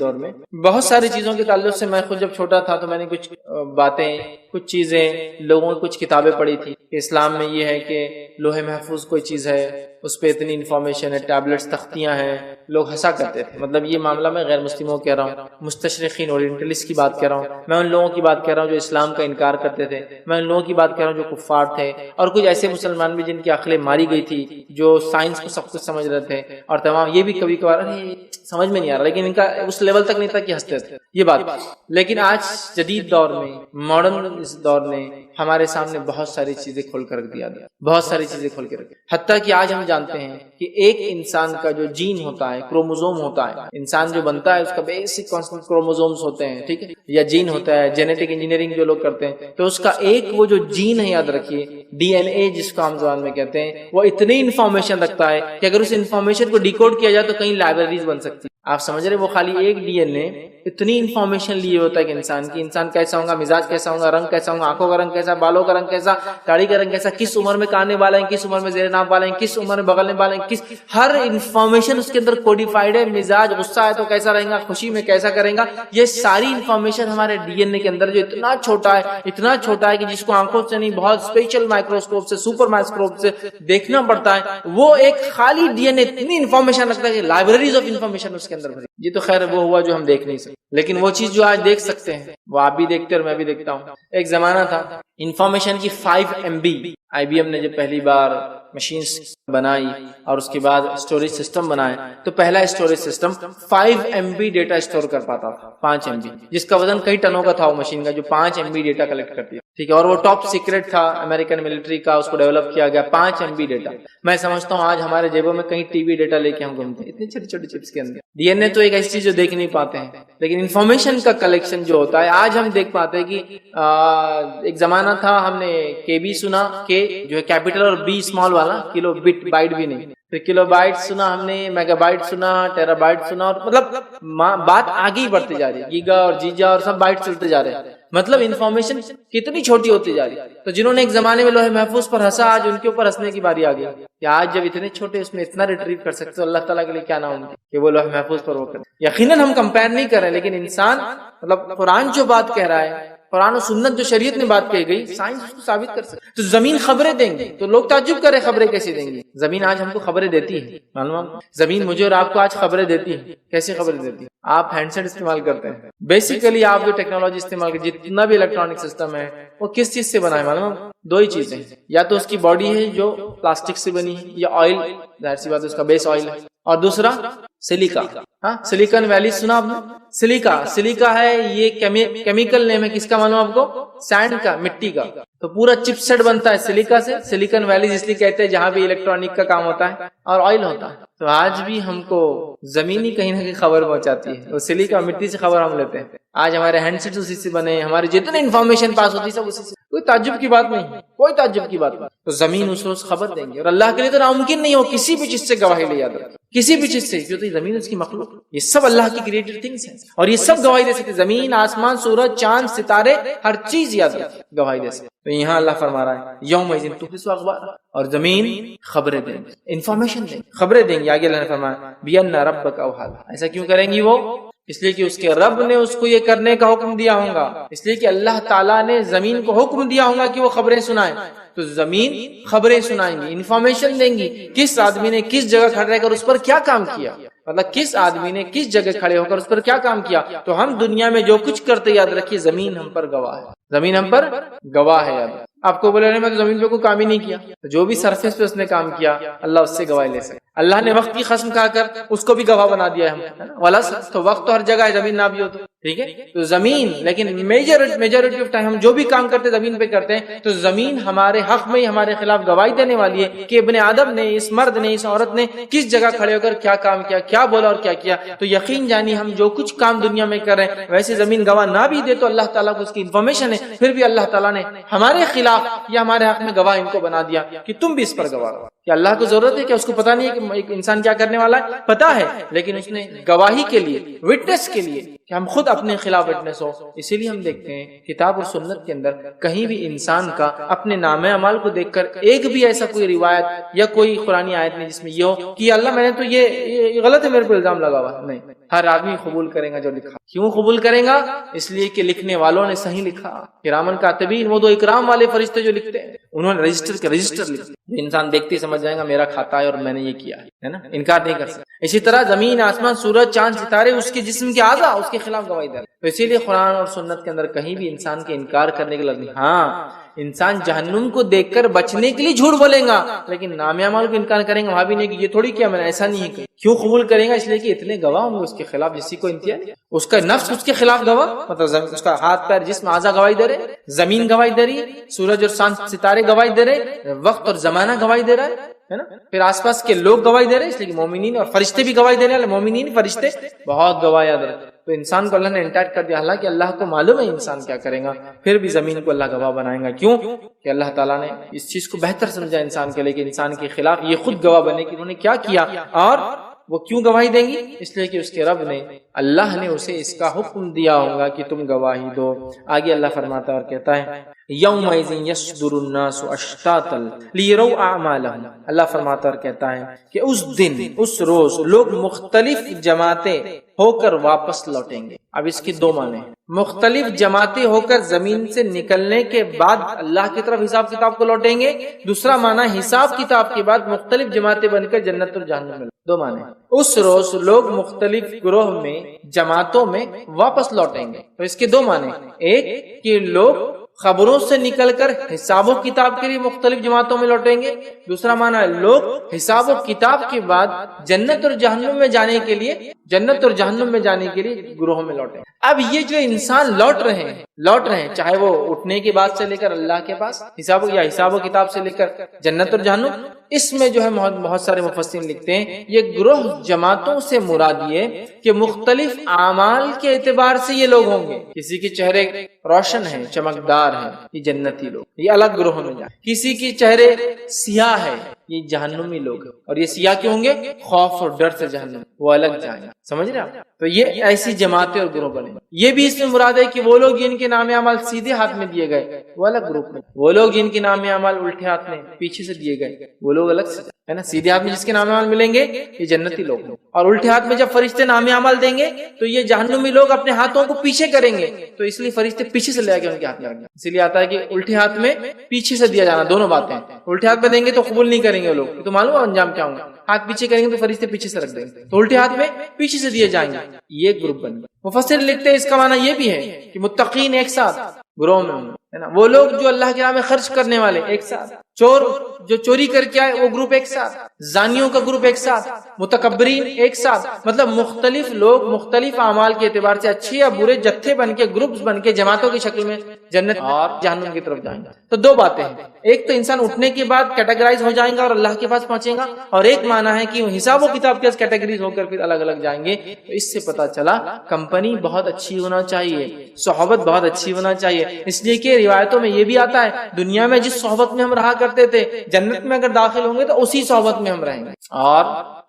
دور میں بہت ساری چیزوں کے تعلق سے، میں خود جب چھوٹا تھا تو میں نے کچھ باتیں، کچھ چیزیں، لوگوں کی کچھ کتابیں پڑھی تھی کہ اسلام میں یہ ہے کہ لوح محفوظ کوئی چیز ہے، اس پہ اتنی انفارمیشن ہے، ٹیبلٹس، تختیاں ہیں، لوگ ہنسا کرتے تھے۔ مطلب یہ معاملہ میں غیر مسلموں کہہ رہا ہوں، مستشرقین اورینٹلسٹ کی بات کہہ رہا ہوں، میں ان لوگوں کی بات کہہ رہا ہوں جو اسلام کا انکار کرتے تھے، میں ان لوگوں کی بات کہہ رہا ہوں جو کفار تھے، اور کچھ ایسے مسلمان بھی جن کی عقلیں ماری گئی تھی، جو سائنس کو سب کچھ سمجھ رہے تھے، اور تمام یہ بھی کبھی کبھار سمجھ میں نہیں آ رہا، لیکن ان کا اس لیول تک نہیں تھا کہ ہنستے تھے یہ بات۔ لیکن آج جدید دور میں، ماڈرن اس دور نے ہمارے سامنے بہت ساری چیزیں کھول کر رکھ دیا، حتیٰ کہ آج ہم جانتے ہیں کہ ایک انسان کا جو جین ہوتا ہے، کروموزوم ہوتا ہے، انسان جو بنتا ہے اس کا بیسک کانسٹنٹ کروموزومز ہوتے ہیں، ٹھیک ہے، یا جین ہوتا ہے، جینیٹک انجینئرنگ جو لوگ کرتے ہیں، تو اس کا ایک وہ جو جین ہے، یاد رکھیے ڈی این اے جس کو ہم زبان میں کہتے ہیں، وہ اتنی انفارمیشن رکھتا ہے کہ اگر اس انفارمیشن کو ڈیکوڈ کیا جائے تو کئی لائبریریز بن سکتی ہیں۔ آپ سمجھ رہے، وہ خالی ایک ڈی این اے اتنی انفارمیشن لیے ہوتا ہے کہ انسان کیسا ہوگا، مزاج کیسا ہوگا، رنگ کیسا ہوگا، آنکھوں کا رنگ کیسا، بالوں کا رنگ کیسا، داڑھی کا رنگ کیسا، کس عمر میں کاننے والا ہے، کس عمر میں زیر ناف والا ہے، کس عمر میں بغل میں والا ہے، ہر انفارمیشن اس کے اندر کوڈیفائڈ ہے۔ مزاج غصہ ہے تو کیسا رہے گا، خوشی میں کیسا کرے گا، یہ ساری انفارمیشن ہمارے ڈی این اے کے اندر جو اتنا چھوٹا ہے کہ جس کو آنکھوں سے نہیں، بہت اسپیشل مائکروسکوپ سے، سپر مائکروسکوپ سے دیکھنا پڑتا ہے، وہ ایک خالی ڈی این اے اتنی انفارمیشن رکھتا ہے کہ لائبریریز آف انفارمیشن اس کے اندر بھری۔ یہ تو خیر وہ ہوا جو ہم دیکھ نہیں سکتے، لیکن وہ چیز جو آج دیکھ سکتے ہیں وہ آپ بھی دیکھتے اور میں بھی دیکھتا ہوں۔ ایک زمانہ تھا انفارمیشن کی 5 MB، آئی بی ایم نے جب پہلی بار مشینز بنائی اور اس کے بعد اسٹوریج سسٹم بنائے تو پہلا storage system 5 MB data store کر پاتا تھا، 5 MB، جس کا وزن کئی ٹنوں کا تھا وہ مشین کا، جو 5 MB ڈیٹا کلیکٹ کرتی ہے، ٹھیک ہے، اور وہ ٹاپ سیکرٹ تھا امریکن ملٹری کا، اس کو ڈیولپ کیا گیا، 5 MB ڈیٹا۔ میں سمجھتا ہوں آج ہمارے جیبوں میں کہیں ٹی وی ڈیٹا لے کے ہم گھومتے ہیں، اتنی چھوٹی چھوٹی چپس کے اندر۔ ڈی این اے تو ایک ایسی چیز جو دیکھ نہیں پاتے ہیں، لیکن انفارمیشن کا کلیکشن جو ہوتا ہے آج ہم دیکھ پاتے ہیں کہ ایک زمانہ تھا ہم نے کے بی سنا، کے جو ہے کیپٹل اور بی اسمال والا، کلو بٹ بائٹ بھی نہیں، پھر کلو بائٹ سنا ہم نے، میگا بائٹ سنا، ٹیرا بائٹ سنا، اور مطلب بات آگے ہی بڑھتی جا رہی ہے، گیگا اور جیجا اور سب بائٹ چلتے جا رہے ہیں۔ مطلب انفارمیشن کتنی چھوٹی ہوتی جا رہی ہے. تو جنہوں نے ایک زمانے میں لوح محفوظ پر ہنسا، آج ان کے اوپر ہنسنے کی باری آ گئی کہ آج جب اتنے چھوٹے اس میں اتنا ریٹریو کر سکتے، تو اللہ تعالیٰ کے لیے کیا نام ہے کہ وہ لوح محفوظ پر وہ کرے. یقیناً ہم کمپیئر نہیں کر رہے، لیکن انسان مطلب قرآن جو بات کہہ رہا ہے، قرآن و سنت جو شریعت میں بات کہی گئی، سائنس اس کو ثابت کر سکتے. تو زمین خبریں دیں گی تو لوگ تعجب کرے خبریں کیسے دیں گی. زمین آج ہم کو خبریں دیتی ہے، معلوم. زمین مجھے اور آپ کو آج خبریں دیتی ہے. کیسی خبریں دیتی ہے؟ آپ ہینڈ سیٹ استعمال کرتے ہیں. بیسیکلی آپ جو ٹیکنالوجی استعمال کرتے، جتنا بھی الیکٹرانک سسٹم ہے وہ کس چیز سے بنا ہے معلوم؟ دو ہی چیزیں، یا تو اس کی باڈی ہے جو پلاسٹک سے بنی ہے، یا آئل، ظاہر سی بات اس کا بیس آئل ہے، اور دوسرا سلیکا. ہاں، سلیکن ویلی سنا آپ نے؟ سلیکا ہے، یہ کیمیکل نیم ہے کس کا معلوم آپ کو؟ سینڈ کا، مٹی کا. تو پورا چپ سیٹ بنتا ہے سلیکا سے. سلیکن ویلی اس لیے کہتے ہیں جہاں بھی الیکٹرانک کا کام ہوتا ہے اور آئل ہوتا ہے. تو آج بھی ہم کو زمینی کہیں نہ کہیں خبر پہنچاتی ہے، وہ سلیکا مٹی سے خبر ہم لیتے ہیں. آج ہمارے ہینڈ سیٹ اسی سے بنے، ہماری جتنے انفارمیشن پاس ہوتی ہے سب اسی سے. کوئی تعجب کی بات نہیں، کوئی تعجب کی بات نہیں. تو زمین اس روز خبر دیں گے، اور اللہ کے لیے تو ناممکن نہیں ہو کسی بھی چیز سے گواہی لے. یاد رکھیں، کسی بھی چیز سے، جو تو زمین اس کی مخلوق، یہ سب اللہ کی کریٹڈ تھنگس ہیں، اور یہ سب گواہی دے سکتے. زمین، آسمان، سورج، چاند، ستارے، ہر چیز یاد رکھیں گواہی دے سکتے. تو یہاں اللہ فرما رہا ہے یومئذ تحدث اخبارہا، اور زمین خبریں دیں گے، انفارمیشن دیں گے، خبریں دیں گے. آگے اللہ نے فرمایا بِأَنَّ رَبَّكَ أَوْحَى لَهَا. ایسا کیوں کریں گی وہ؟ اس لیے کہ اس کے رب نے اس کو یہ کرنے کا حکم دیا ہوگا. اس لیے کہ اللہ تعالیٰ نے زمین کو حکم دیا ہوگا کہ وہ خبریں سنائیں. تو زمین خبریں سنائیں گی، انفارمیشن دیں گی، کس آدمی نے کس جگہ کھڑے رہ کر اس پر کیا کام کیا، مطلب کس آدمی نے کس جگہ کھڑے ہو کر اس پر کیا کام کیا. تو ہم دنیا میں جو کچھ کرتے، یاد رکھیے زمین ہم پر گواہ ہے. زمین ہم پر گواہ ہے. یاد آپ کو بولے میں تو زمین پہ کوئی کام ہی نہیں کیا، جو بھی سرفیس پہ اس نے کام کیا اللہ اس سے گواہی لے سکے. اللہ نے وقت کی قسم کھا کر اس کو بھی گواہ بنا دیا ہے ہم. تو وقت تو ہر جگہ ہے، زمین نہ بھی ہو تو ٹھیک ہے. تو زمین، لیکن میجورٹی آف ٹائم ہم جو بھی کام کرتے زمین پہ کرتے ہیں. تو زمین ہمارے حق میں، ہمارے خلاف گواہی دینے والی ہے کہ ابن آدم نے، اس مرد نے، اس عورت نے کس جگہ کھڑے ہو کر کیا کام کیا، کیا بولا اور کیا کیا. تو یقین جانی ہم جو کچھ کام دنیا میں کر رہے ہیں، ویسے زمین گواہ نہ بھی دے تو اللہ تعالیٰ کو اس کی انفارمیشن ہے، پھر بھی اللہ تعالیٰ نے ہمارے خلاف یا ہمارے حق میں گواہ ان کو بنا دیا کہ تم بھی اس پر گواہ ہو. کہ اللہ کو ضرورت ہے کہ اس کو پتا نہیں ہے کہ ایک انسان کیا کرنے والا ہے؟ پتا ہے، لیکن اس نے گواہی کے لیے، وٹنس کے لیے، کہ ہم خود اپنے خلاف وٹنس ہو. اسی لیے ہم دیکھتے ہیں کتاب اور سنت کے اندر کہیں بھی انسان کا اپنے نامہ اعمال کو دیکھ کر ایک بھی ایسا کوئی روایت یا کوئی قرآنی آیت نہیں جس میں یہ ہو کہ اللہ میں نے تو یہ غلط ہے، میرے پر الزام لگا ہوا. نہیں، ہر آدمی قبول کرے گا جو لکھا. کیوں قبول کرے گا؟ اس لیے کہ لکھنے والوں نے صحیح لکھا. کرامن کاتبین، وہ دو اکرام والے فرشتے جو لکھتے ہیں، انہوں نے رجسٹر لکھتے. انسان دیکھتے ہی سمجھ جائے گا میرا کھاتا ہے اور میں نے یہ کیا ہے نا، انکار نہیں کر سکتا. اسی طرح زمین، آسمان، سورج، چاند، ستارے اس کے جسم کے اعضاء اس کے خلاف گواہی دے. تو اسی لیے قرآن اور سنت کے اندر کہیں بھی انسان کے انکار کرنے کے لفظ. ہاں، انسان جہنم کو دیکھ کر بچنے کے لیے جھوٹ بولے گا، لیکن نام اعمال کو انکار کریں گا وہاں بھی نہیں کہ یہ تھوڑی کیا میں نے، ایسا نہیں ہے. کیوں قبول کریں گا؟ اس لیے کہ اتنے گواہ ہوں گے اس کے خلاف جسی کو انتہا نہیں. اس کا نفس اس کے خلاف گواہ، مطلب اس کا ہاتھ پیر جسم اعضاء گواہی دے رہے، زمین گواہی دے رہی، سورج اور ستارے گواہی دے رہے، وقت اور زمانہ گواہی دے رہا ہے نا، پھر آس پاس کے لوگ گواہی دے رہے ہیں. اس لیے کہ مومنین اور فرشتے بھی گواہی دے رہے ہیں. مومنین، فرشتے بہت گواہ. یاد رکھیں. تو انسان کو اللہ نے انٹیکٹ کر دیا، حالانکہ اللہ کو معلوم ہے انسان کیا کرے گا، پھر بھی زمین کو اللہ گواہ بنائے گا. کیوں؟ کہ اللہ تعالیٰ نے اس چیز کو بہتر سمجھا انسان کے لیے کہ انسان کے خلاف یہ خود گواہ بنے کہ انہوں نے کیا کیا. اور وہ کیوں گواہی دیں گی؟ اس لیے کہ اس کے رب نے، اللہ نے اسے اس کا حکم دیا ہوگا کہ تم گواہی دو. آگے اللہ فرماتا ہے اور کہتا ہے یومئذ یصدر الناس اشتاتا لیروا اعمالهم. اللہ فرماتا اور کہتا ہے کہ اس دن، اس روز لوگ مختلف جماعتیں ہو کر واپس لوٹیں گے. اب اس کی دو معنی ہیں. مختلف جماعتیں ہو کر زمین سے نکلنے کے بعد اللہ کی طرف حساب کتاب کو لوٹیں گے. دوسرا معنی حساب کتاب کے بعد مختلف جماعتیں بن کر جنت اور جہنم میں. دو معنی. اس روز لوگ مختلف گروہ میں، جماعتوں میں واپس لوٹیں گے. تو اس کے دو معنی. ایک کہ لوگ خبروں سے نکل کر حساب و کتاب کے لیے مختلف جماعتوں میں لوٹیں گے. دوسرا معنی ہے لوگ حساب و کتاب کے بعد جنت اور جہنم میں جانے کے لیے گروہوں میں لوٹیں. اب یہ جو انسان لوٹ رہے ہیں چاہے وہ اٹھنے کے بعد سے لے کر اللہ کے پاس حساب و کتاب سے لے کر جنت اور جہنم، اس میں جو ہے بہت سارے مفسرین لکھتے ہیں یہ گروہ جماعتوں سے مراد یہ کہ مختلف اعمال کے اعتبار سے یہ لوگ ہوں گے. کسی کے چہرے روشن ہیں، چمکدار ہیں، یہ جنتی لوگ، یہ الگ گروہ میں جائیں. کسی کے چہرے سیاہ ہے، یہ جہنمی لوگ ہیں. اور یہ سیاہ کیوں ہوں گے؟ خوف اور ڈر سے جہنم، وہ الگ جائیں. سمجھ رہے آپ؟ تو تو یہ ایسی جماعتیں اور گروہ بنے. یہ بھی اس میں مراد ہے کہ وہ لوگ جن کے نام اعمال سیدھے ہاتھ میں دیے گئے وہ الگ گروپ میں، وہ لوگ جن کے نام اعمال الٹے ہاتھ میں پیچھے سے دیے گئے وہ لوگ الگ سے ہے نا. سیدھے ہاتھ میں جس کے نام اعمال ملیں گے یہ جنتی لوگ ہیں، اور الٹے ہاتھ میں جب فرشتے نام اعمال دیں گے تو یہ جہنمی لوگ اپنے ہاتھوں کو پیچھے کریں گے، تو اس لیے فرشتے پیچھے سے لے کے ان کے ہاتھ میں رکھ دیں. اسی لیے آتا ہے کہ الٹے ہاتھ میں پیچھے سے دیا جانا، دونوں باتیں. الٹے ہاتھ میں دیں گے تو قبول نہیں کریں گے وہ لوگ، تو معلوم ہے انجام کیا ہوں گا. ہاتھ پیچھے کریں گے تو فرشتے پیچھے سے رکھ دیں گے، تو الٹے ہاتھ میں پیچھے سے دیے جائیں گے. یہ گروپ بن گیا. مفسر لکھتے ہیں اس کا معنی یہ بھی ہے کہ متقین ایک ساتھ گروہ میں ہوں ہے نا، وہ لوگ جو اللہ کے راہ میں خرچ کرنے والے ایک ساتھ، چور جو چوری کر کے آئے وہ گروپ ایک ساتھ، زانیوں کا گروپ ایک ساتھ، متکبرین ایک ساتھ. مطلب مختلف لوگ مختلف اعمال کے اعتبار سے اچھے یا برے جتھے بن کے گروپس بن کے جماعتوں کی شکل میں جنت اور جہنم کی طرف جائیں گے. تو دو باتیں ہیں، ایک تو انسان اٹھنے کے بعد کیٹیگرائز ہو جائیں گا اور اللہ کے پاس پہنچے گا، اور ایک معنی ہے کہ حساب و کتاب کے کیٹیگریز ہو کر پھر الگ الگ جائیں گے. تو اس سے پتہ چلا کمپنی بہت اچھی ہونا چاہیے، صحبت بہت اچھی ہونا چاہیے. اس لیے کہ روایتوں میں یہ بھی آتا ہے دنیا میں جس صحبت میں ہم رہا کرتے تھے جنت میں اگر داخل ہوں گے تو اسی صحبت میں ہم رہیں گے. اور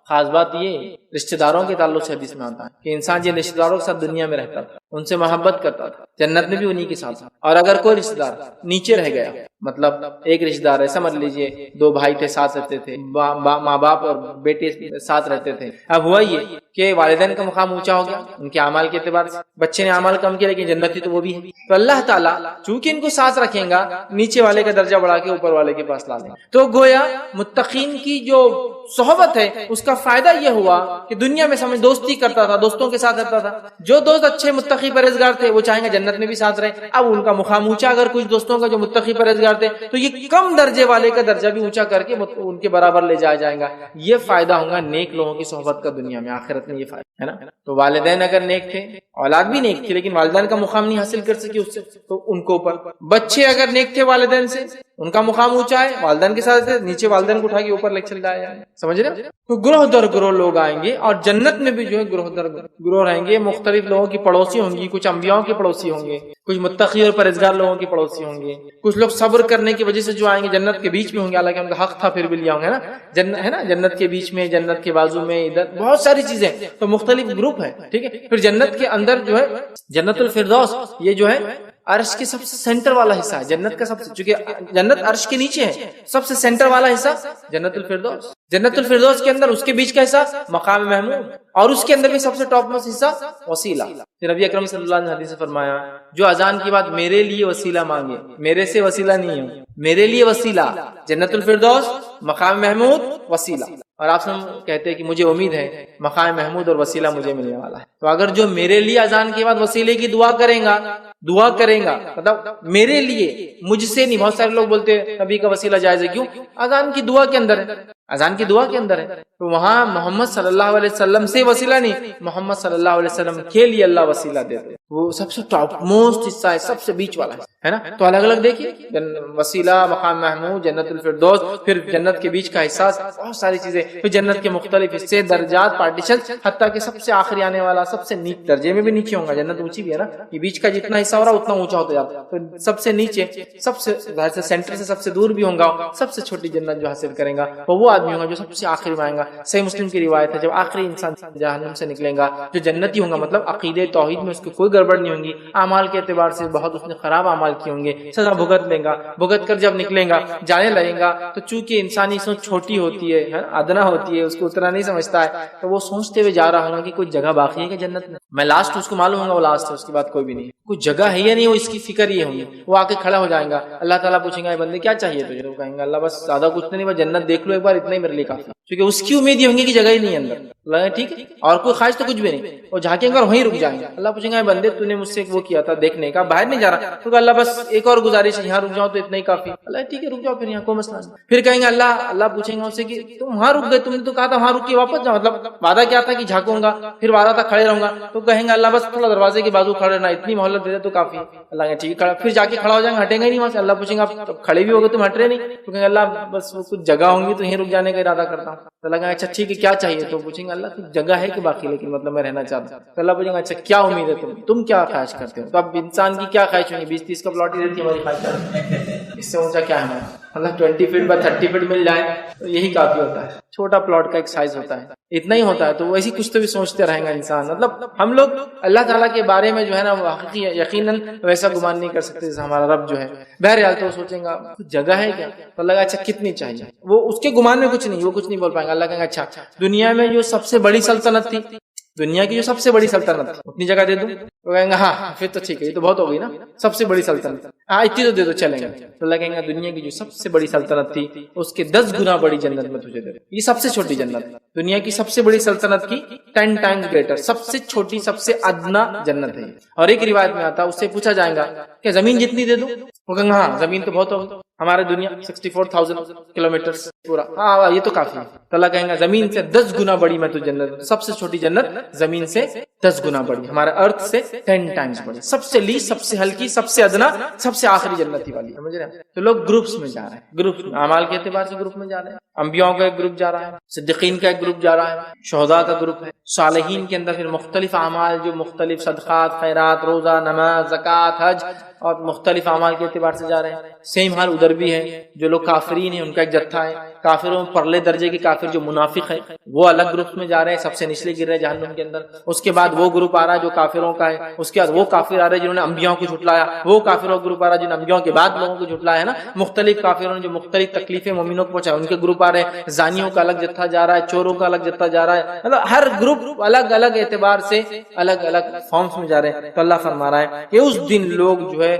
خاص بات یہ رشتہ داروں کے تعلق سے حدیث میں آتا ہے کہ انسان جن رشتہ داروں کے ساتھ دنیا میں رہتا تھا ان سے محبت کرتا تھا جنت میں بھی انہی کے ساتھ. اور اگر کوئی رشتہ دار نیچے رہ گیا، مطلب ایک رشتہ دار ہے، سمجھ لیجئے دو بھائی تھے ساتھ رہتے تھے، ماں باپ اور بیٹے ساتھ رہتے تھے. اب ہوا یہ کہ والدین کا مقام اونچا ہو گیا ان کے اعمال کے اعتبار سے، بچے نے اعمال کم کیا لیکن جنتی تو وہ بھی ہے. تو اللہ تعالیٰ چونکہ ان کو ساتھ رکھیں گا نیچے والے کا درجہ بڑھا کے اوپر والے کے پاس لا دیں. تو گویا متقین کی جو صحبت ہے اس کا فائدہ یہ ہوا کہ دنیا میں سمجھ دوستی کرتا تھا، دوستوں کے ساتھ رہتا تھا. جو دوست اچھے متقی پرہیزگار تھے وہ چاہیں گے جنت میں بھی ساتھ رہے. اب ان کا مقام اونچا، اگر کچھ دوستوں کا جو متقی پرہیزگار تھے تو یہ کم درجے والے کا درجہ بھی اونچا کر کے ان کے برابر لے جایا جائے گا. یہ فائدہ ہوگا نیک لوگوں کی صحبت کا دنیا میں، آخرت میں یہ فائدہ ہے نا. تو والدین اگر نیک تھے، اولاد بھی نیک تھی لیکن والدین کا مقام نہیں حاصل کر سکی اس سے تو ان کو اوپر. بچے اگر نیک تھے والدین سے ان کا مقام اونچا ہے، والدین کے ساتھ نیچے والدین کو اٹھا کے اوپر لے چل جایا جائے. سمجھ رہے؟ تو گروہ در گروہ لوگ آئیں گے اور جنت میں بھی جو ہے گروہ در گروہ رہیں گے. مختلف لوگوں کی پڑوسی ہوں گی، کچھ انبیاءوں کے پڑوسی ہوں گے، کچھ متقی اور پرہیزگار لوگوں کے پڑوسی ہوں گے، کچھ لوگ صبر کرنے کی وجہ سے جو آئیں گے جنت کے بیچ میں ہوں گے، حالانکہ ان کا حق تھا پھر بھی لیا ہوں گے نا. ہے نا، جنت کے بیچ میں، جنت کے بازو میں، ادھر بہت ساری چیزیں. تو مختلف گروپ ہیں، ٹھیک ہے. پھر جنت کے اندر جو ہے جنت الفردوس، یہ جو ہے عرش کے سب سے سینٹر والا حصہ ہے جنت کا. سب سے چونکہ جنت عرش کے نیچے ہے، سب سے سینٹر والا حصہ جنت الفردوس. جنت الفردوس کے اندر اس کے بیچ کا حصہ مقام محمود، اور اس کے اندر بھی سب سے ٹاپ موسٹ حصہ وسیلہ. نبی اکرم صلی اللہ علیہ وسلم نے حدیث میں فرمایا جو اذان کی بات میرے لیے وسیلہ مانگے، میرے سے وسیلہ نہیں ہو، میرے لیے وسیلہ جنت الفردوس، مقام محمود، وسیلہ. اور آپ سب کہتے ہیں کہ مجھے امید ہے مقام محمود اور وسیلہ مجھے ملنے والا ہے. تو اگر جو میرے لیے اذان کے بعد وسیلے کی دعا کریں گا مطلب میرے لیے، مجھ سے نہیں. بہت سارے لوگ بولتے ہیں نبی کا وسیلہ جائز ہے، کیوں؟ اذان کی دعا کے اندر ہے، اذان کی دعا کے اندر ہے. تو وہاں محمد صلی اللہ علیہ وسلم سے وسیلہ نہیں، محمد صلی اللہ علیہ وسلم کے لیے اللہ وسیلہ دیتے. وہ سب سے ٹاپ موسٹ حصہ ہے، سب سے بیچ والا ہے نا. تو الگ الگ دیکھیے، وسیلہ، مقام محمود، جنت الفردوس، پھر جنت کے بیچ کا حصہ، بہت ساری چیزیں. پھر جنت کے مختلف حصے، درجات، پارٹیشن، حتیٰ کہ سب سے آخری آنے والا سب سے نیچے درجے میں بھی نیچے ہوگا. جنت اونچی بھی ہے نا، یہ بیچ کا جتنا حصہ ہو رہا اتنا اونچا ہوتا جاتا ہے. پھر سب سے نیچے، سب سے سینٹر سے سب سے دور بھی ہوگا، سب سے چھوٹی جنت جو حاصل کرے گا وہ آدمی ہوگا جو سب سے آخری میں آئے گا. صحیح مسلم کی روایت ہے جب آخری انسان جہنم سے نکلے گا جو جنتی ہوگا، مطلب عقیدے توحید میں اس کی کوئی گڑبڑ نہیں ہوگی، اعمال کے اعتبار سے بہت اس نے خراب اعمال کیے ہوں گے، سزا بھگت لے گا. بھگت کر جب نکلے گا، جانے لگے گا، تو چونکہ انسانی سوچ چھوٹی ہوتی ہے، ادنا ہوتی ہے، اس کو اتنا نہیں سمجھتا ہے، تو وہ سوچتے ہوئے جا رہا ہوگا کہ کوئی جگہ باقی ہے کہ جنت میں لاسٹ اس کو معلوم ہوگا وہ لاسٹ ہے، اس کے بعد کوئی بھی نہیں، کوئی جگہ ہے یا نہیں، وہ اس کی فکر یہ ہوگی. وہ آ کے کھڑا ہو جائے گا، اللہ تعالیٰ پوچھیں گا اے بندے کیا چاہیے تجھے؟ وہ کہیں گا اللہ بس زیادہ کچھ نہیں، بس جنت دیکھ لو ایک بار، اتنا ہی میرے لیے کافی. کیونکہ اس کی امید یہ ہوں گی کہ جگہ ہی نہیں اندر، اللہ ٹھیک ہے، اور کوئی خواہش تو کچھ بھی نہیں. وہ جھانکیں گے اور وہیں رک جائیں گے. اللہ پوچھیں گا بندے تو نے مجھ سے وہ کیا تھا دیکھنے کا، باہر نہیں جا رہا، تو اللہ بس ایک اور گزارش ہے، یہاں رک جاؤ تو اتنا ہی کافی. اللہ ٹھیک ہے رک جاؤ، پھر یہاں کوئی مسئلہ نہیں. پھر کہیں گے اللہ پوچھیں گا اس سے کہ تم وہاں رک گئے، تم نے تو کہا تھا وہاں رک کے واپس جاؤ، مطلب وعدہ کیا تھا کہ جھانکوں گا، پھر وعدہ تھا کھڑے رہوں گا. تو کہیں گے اللہ بس تھوڑا دروازے کے بازو کھڑے رہنا، اتنی مہلت دے دے تو کافی. اللہ کہ ٹھیک ہے، پھر جا کے کھڑا ہو جائیں گے، ہٹیں گے نہیں وہاں سے. اللہ پوچھیں گا کھڑے بھی ہوگے تم ہٹ رہے نہیں، تو کہیں گے اللہ بس وہ کچھ جگہ ہوں گی تو یہیں رک جانے کا ارادہ کرتا ہوں. تو اللہ کہا اچھا ٹھیک ہے کیا چاہیے؟ تو پوچھیں گے اللہ کی جگہ ہے کہ باقی، لیکن مطلب میں رہنا چاہتا ہوں. تو اللہ پوچھیں گا اچھا کیا امید ہے تم کیا خواہش کرتے ہو؟ تو اب انسان کی کیا خواہش ہوگی؟ 20-30 کا پلاٹ ہی رہتی ہے ہماری خواہش، اس سے اونچا کیا ہے؟ اللہ 20 فٹ بائی 30 فٹ مل جائے تو یہی کافی ہوتا ہے. چھوٹا پلاٹ کا ایک سائز ہوتا ہے, اتنا ہی ہوتا ہے. تو ویسی کچھ تو بھی سوچتے رہیں گا انسان. مطلب ہم لوگ اللہ تعالیٰ کے بارے میں جو ہے نا حقیقی یقیناً ویسا گمان نہیں کر سکتے جیسے ہمارا رب جو ہے. بہرحال تو سوچیں گا جگہ ہے کیا, تو اللہ اچھا کتنی چاہیے, وہ اس کے گمان میں کچھ نہیں, وہ کچھ نہیں بول پائیں گا. اللہ کہیں گا اچھا دنیا میں جو سب سے بڑی سلطنت تھی, دنیا کی جو سب سے بڑی سلطنت تھی, اتنی جگہ دے دوں. وہ کہیں گا ہاں پھر تو ٹھیک ہے, یہ تو بہت ہو گئی نا, سب سے بڑی سلطنت, ہاں اتنی تو دے دو چلیں گے. تو اللہ کہیں گا دنیا کی جو سب سے بڑی سلطنت تھی اس کے 10 گنا بڑی جنت میں تجھے دے دوں. یہ سب سے چھوٹی جنت, دنیا کی سب سے بڑی سلطنت کی 10 ٹائمز گریٹر, سب سے چھوٹی سب سے ادنا جنت ہے. اور ایک روایت میں آتا اس سے پوچھا جائے گا کہ زمین جتنی دے دوں, وہ کہیں گا ہاں زمین تو بہت ہوگی, ہمارے دنیا 64,000 کلومیٹر پورا, ہاں یہ تو کافی ہے. تو اللہ کہیں گا زمین سے 10 گنا بڑی میں تو جنت, سب سے چھوٹی جنت زمین سے 10 گنا بڑی, ہمارے ارتھ سے 10 ٹائمز بڑی, سب سے لیس, سب سے ہلکی, سب سے ادنا, سب سے آخری جنتی والی. سمجھ رہے ہیں؟ تو لوگ گروپس میں جا رہے ہیں, گروپ اعمال کے اعتبار سے گروپ میں جا رہے ہیں. انبیاء کا ایک گروپ جا رہا ہے, صدیقین کا ایک گروپ جا رہا ہے, شہداء کا گروپ ہے, صالحین کے اندر پھر مختلف اعمال جو مختلف صدقات, خیرات, روزہ, نماز, زکوٰۃ, حج اور مختلف اعمال کے اعتبار سے جا رہے ہیں. سیم حال ادھر بھی ہے, جو لوگ کافرین ہیں ان کا ایک جتھا ہے, کافروں میں پرلے درجے کے کافر جو منافق ہیں وہ الگ گروپ میں جا رہے ہیں, سب سے نچلے گر رہے ہیں جہنم کے اندر. اس کے بعد وہ گروپ آ رہا ہے جو کافروں کا ہے, اس کے بعد وہ کافر آ رہے ہیں جنہوں نے انبیاء کو جھٹلایا, وہ کافروں کا گروپ آ رہا ہے جن انبیاء کے بعد لوگوں کو جھٹلایا ہے نا, مختلف کافروں نے جو مختلف تکلیفیں مومنوں کو پہنچایا ان کے گروپ آ رہے ہیں. زانیوں کا الگ جتھا جا رہا ہے, چوروں کا الگ جتھا جا رہا ہے, مطلب ہر گروپ الگ الگ اعتبار سے الگ الگ فارمز میں جا رہے ہیں. تو اللہ فرما رہا ہے کہ اس دن لوگ جو ہے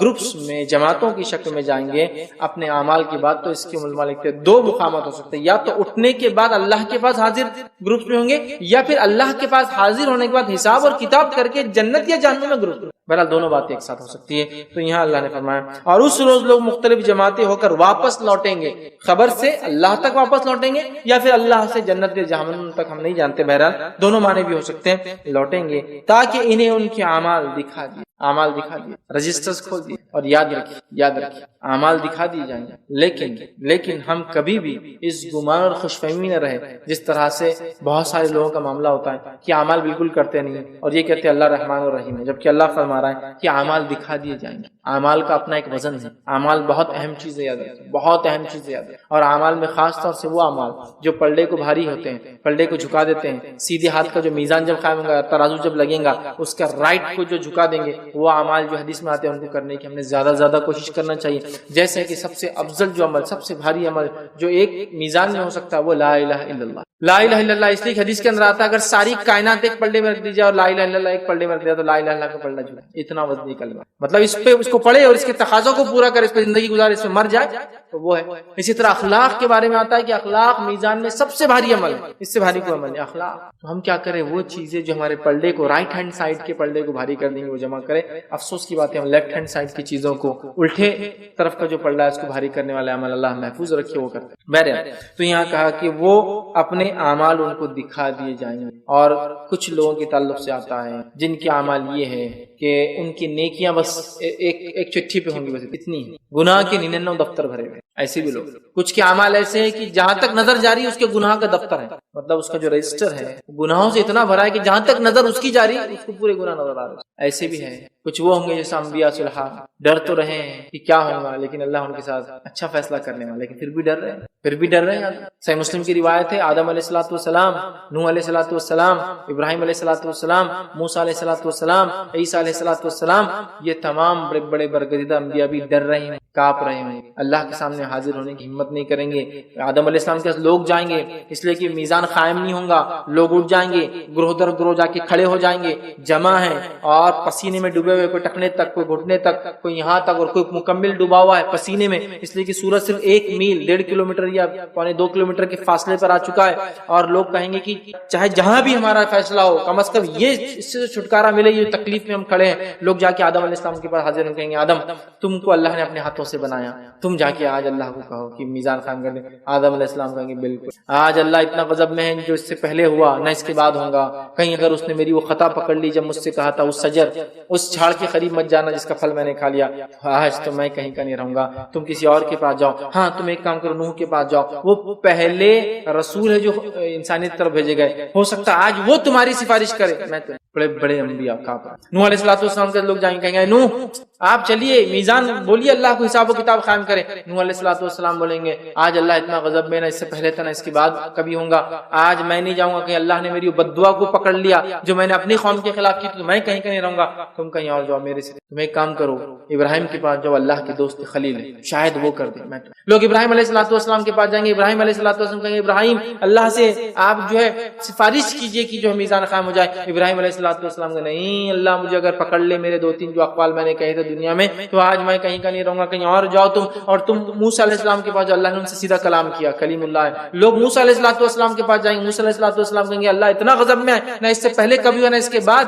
گروپس میں, جماعتوں کی شکل میں جائیں گے اپنے اعمال کی بات. تو اس کے مالک کے 2 مقامات ہو سکتے ہیں, یا تو اٹھنے کے بعد اللہ کے پاس حاضر گروپس میں ہوں گے, یا پھر اللہ کے پاس حاضر ہونے کے بعد حساب اور کتاب کر کے جنت یا جہنم میں گروپ. بہرحال دونوں باتیں ایک ساتھ ہو سکتی ہے. تو یہاں اللہ نے فرمایا اور اس روز لوگ مختلف جماعتیں ہو کر واپس لوٹیں گے, خبر سے اللہ تک واپس لوٹیں گے یا پھر اللہ سے جنت یا جہنم تک, ہم نہیں جانتے. بہرحال دونوں معنی بھی ہو سکتے ہیں. لوٹیں گے تاکہ انہیں ان کے اعمال دکھا دیے, اعمال دکھا دیے, رجسٹرز کھول دیے. اور یاد رکھیے اعمال دکھا دیے جائیں گے, لیکن ہم کبھی بھی اس گمان اور خوش فہمی نہ رہے جس طرح سے بہت سارے لوگوں کا معاملہ ہوتا ہے کہ اعمال بالکل کرتے نہیں اور یہ کہتے ہیں اللہ رحمان اور رحیم ہے, جبکہ اللہ فرما رہا ہے کہ اعمال دکھا دیے جائیں گے. اعمال کا اپنا ایک وزن ہے, اعمال بہت اہم چیز ہے, یاد رکھیں بہت اہم چیز ہے. اور اعمال میں خاص طور سے وہ اعمال جو پلڑے کو بھاری ہوتے ہیں, پلڑے کو جھکا دیتے ہیں. سیدھے ہاتھ کا جو میزان جب قائم ہوگا, ترازو جب لگے گا, اس کا رائٹ کو جو جھکا دیں گے, وہ اعمال جو حدیث میں آتے ہیں ان کو کرنے کی ہم نے زیادہ کوشش کرنا چاہیے. جیسے کہ سب سے افضل جو عمل, سب سے بھاری عمل جو ایک میزان میں ہو سکتا ہے وہ لا الہ الا اللہ. لا الہ الا اللہ اس لیے حدیث کے اندر آتا ہے اگر ساری کائنات ایک پلڑے میں رکھ دی جائے اور لا الہ الا اللہ ایک پلڑے میں رکھ دیا تو لا الہ الا اللہ کا پلڑا جھکے. اتنا وزنی کلمہ, مطلب اس کو پڑھے اور اس کے تقاضوں کو پورا کرے, اس پہ زندگی گزارے, اس میں مر جائے تو وہ ہے. اسی طرح اخلاق کے بارے میں آتا ہے کہ اخلاق میزان میں سب سے بھاری عمل ہے, اس سے بھاری کوئی عمل نہیں اخلاق. تو ہم کیا کریں, وہ چیزیں جو ہمارے پلڑے کو, رائٹ ہینڈ سائڈ کے پلڑے کو بھاری کر دیں گے وہ جمع کریں. افسوس کی بات ہے ہم لیفٹ ہینڈ سائڈ کی چیزوں کو, الٹے طرف کا جو پلڑا ہے اس کو بھاری کرنے والے عمل اللہ محفوظ رکھے وہ کرتے ہیں. بہرحال تو یہاں کہا کہ وہ اپنے اعمال ان کو دکھا دیے جائیں گے. اور کچھ لوگوں کے تعلق سے آتا ہے جن کے اعمال یہ ہے کہ ان کی نیکیاں بس ایک چٹھی پہ ہوں گی, بس اتنی, گناہ کے 99 دفتر بھرے ہوئے. ایسے بھی لوگ, کچھ کے اعمال ایسے ہیں کہ جہاں تک نظر جاری ہے اس کے گناہ کا دفتر ہے, مطلب اس کا جو رجسٹر ہے گناہوں سے اتنا بھرا ہے کہ جہاں تک نظر اس کی جاری ہے اس کو پورے گناہ نظر آ رہے ہیں. ایسے بھی ہے. کچھ وہ ہوں گے جیسے انبیاء صالحہ, ڈر تو رہے ہیں کہ کیا ہوگا, لیکن اللہ ان کے ساتھ اچھا فیصلہ کرنے والا, لیکن پھر بھی ڈر رہے ہیں. صحیح مسلم کی روایت ہے آدم علیہ الصلوۃ والسلام, نوح علیہ الصلوۃ والسلام, ابراہیم علیہ الصلوۃ والسلام, موسیٰ علیہ الصلوۃ والسلام, عیسیٰ علیہ الصلوۃ والسلام, یہ تمام بڑے برگزیدہ انبیاء بھی ڈر رہے ہیں, کانپ رہے ہیں, اللہ کے سامنے حاضر ہونے کی ہمت نہیں کریں گے. آدم علیہ السلام کے لوگ جائیں گے اس لیے کہ میزان قائم نہیں ہوگا, لوگ اٹھ جائیں گے, گروہ در گروہ جا کے کھڑے ہو جائیں گے, جمع ہیں اور پسینے میں ڈوبے ہوئے, کوئی ٹکنے تک, کوئی گھٹنے تک, کوئی یہاں تک, اور کوئی مکمل ڈوبا ہوا ہے پسینے میں, اس لیے کہ سورج صرف 1 میل 1.5 کلومیٹر یا 2.25 کلومیٹر کے فاصلے پر آ چکا ہے. اور لوگ کہیں گے کہ چاہے جہاں بھی ہمارا فیصلہ ہو, کم از کم یہ اس سے چھٹکارا ملے, یہ تکلیف میں ہم کھڑے ہیں. لوگ جا کے آدم علیہ السلام کے پاس حاضر ہو کہیں گے آدم تم کو اللہ نے اپنے ہاتھوں سے بنایا, تم جا کے آج اللہ کو کہو کہ میزان قائم کر دیں. آدم علیہ السلام کہیں گے بالکل, آج اللہ اتنا غضب میں ہے جو اس سے پہلے ہوا نہ اس کے بعد ہوگا. کہیں اگر اس نے میری وہ خطا پکڑ لی جب مجھ سے کہا تھا اس شجر, اس جھاڑ کے قریب مت جانا جس کا پھل میں نے کھا لیا, آج تو میں کہیں کا نہیں رہوں گا, تم کسی اور کے پاس جاؤ. ہاں تم ایک کام کرو, نوح کے پاس جاؤ, وہ پہلے رسول ہے جو انسانیت طرف بھیجے گئے, ہو سکتا ہے آج وہ تمہاری سفارش کرے, میں تو بڑے بڑے انبیاء کہاں پر. نوح علیہ السلام کے لوگ جائیں گے، کہیں گے نوح آپ چلیے میزان بولیے اللہ کو حساب و کتاب قائم کرے. نوح علیہ السلام بولیں گے آج اللہ اتنا غضب میں، نہ اس سے پہلے تھا نہ اس کے بعد کبھی ہوں گا. آج میں نہیں جاؤں گا کہ اللہ نے میری بد دعا کو پکڑ لیا جو میں نے اپنی قوم کے خلاف کی، تو میں کہیں نہیں رہوں گا، تم کہیں اور جاؤ میرے سے. تم ایک کام کرو، ابراہیم کے پاس جو اللہ کے دوست خلیل ہے، شاید وہ کر دے. لوگ ابراہیم علیہ السلام کے پاس جائیں گے، ابراہیم علیہ السلام کہیں گے ابراہیم اللہ سے آپ جو ہے سفارش کیجئے کہ جو میزان قائم ہو جائے. ابراہیم علیہ السلام کہ نہیں، اللہ مجھے اگر پکڑ لے میرے 2-3 جو اقوال میں نے کہے تھے دنیا میں، تو آج میں کہیں کا نہیں رہوں گا، کہیں اور جاؤ تم. اور تم موسیٰ علیہ السلام کے پاس جو اللہ نے ان سے سیدھا کلام کیا، کلیم اللہ ہے. لوگ موسیٰ علیہ السلام کے پاس جائیں گے، موسیٰ علیہ السلام کہیں گے اللہ اتنا غضب میں ہے، نہ اس سے پہلے کبھی ہوا نہ اس کے بعد.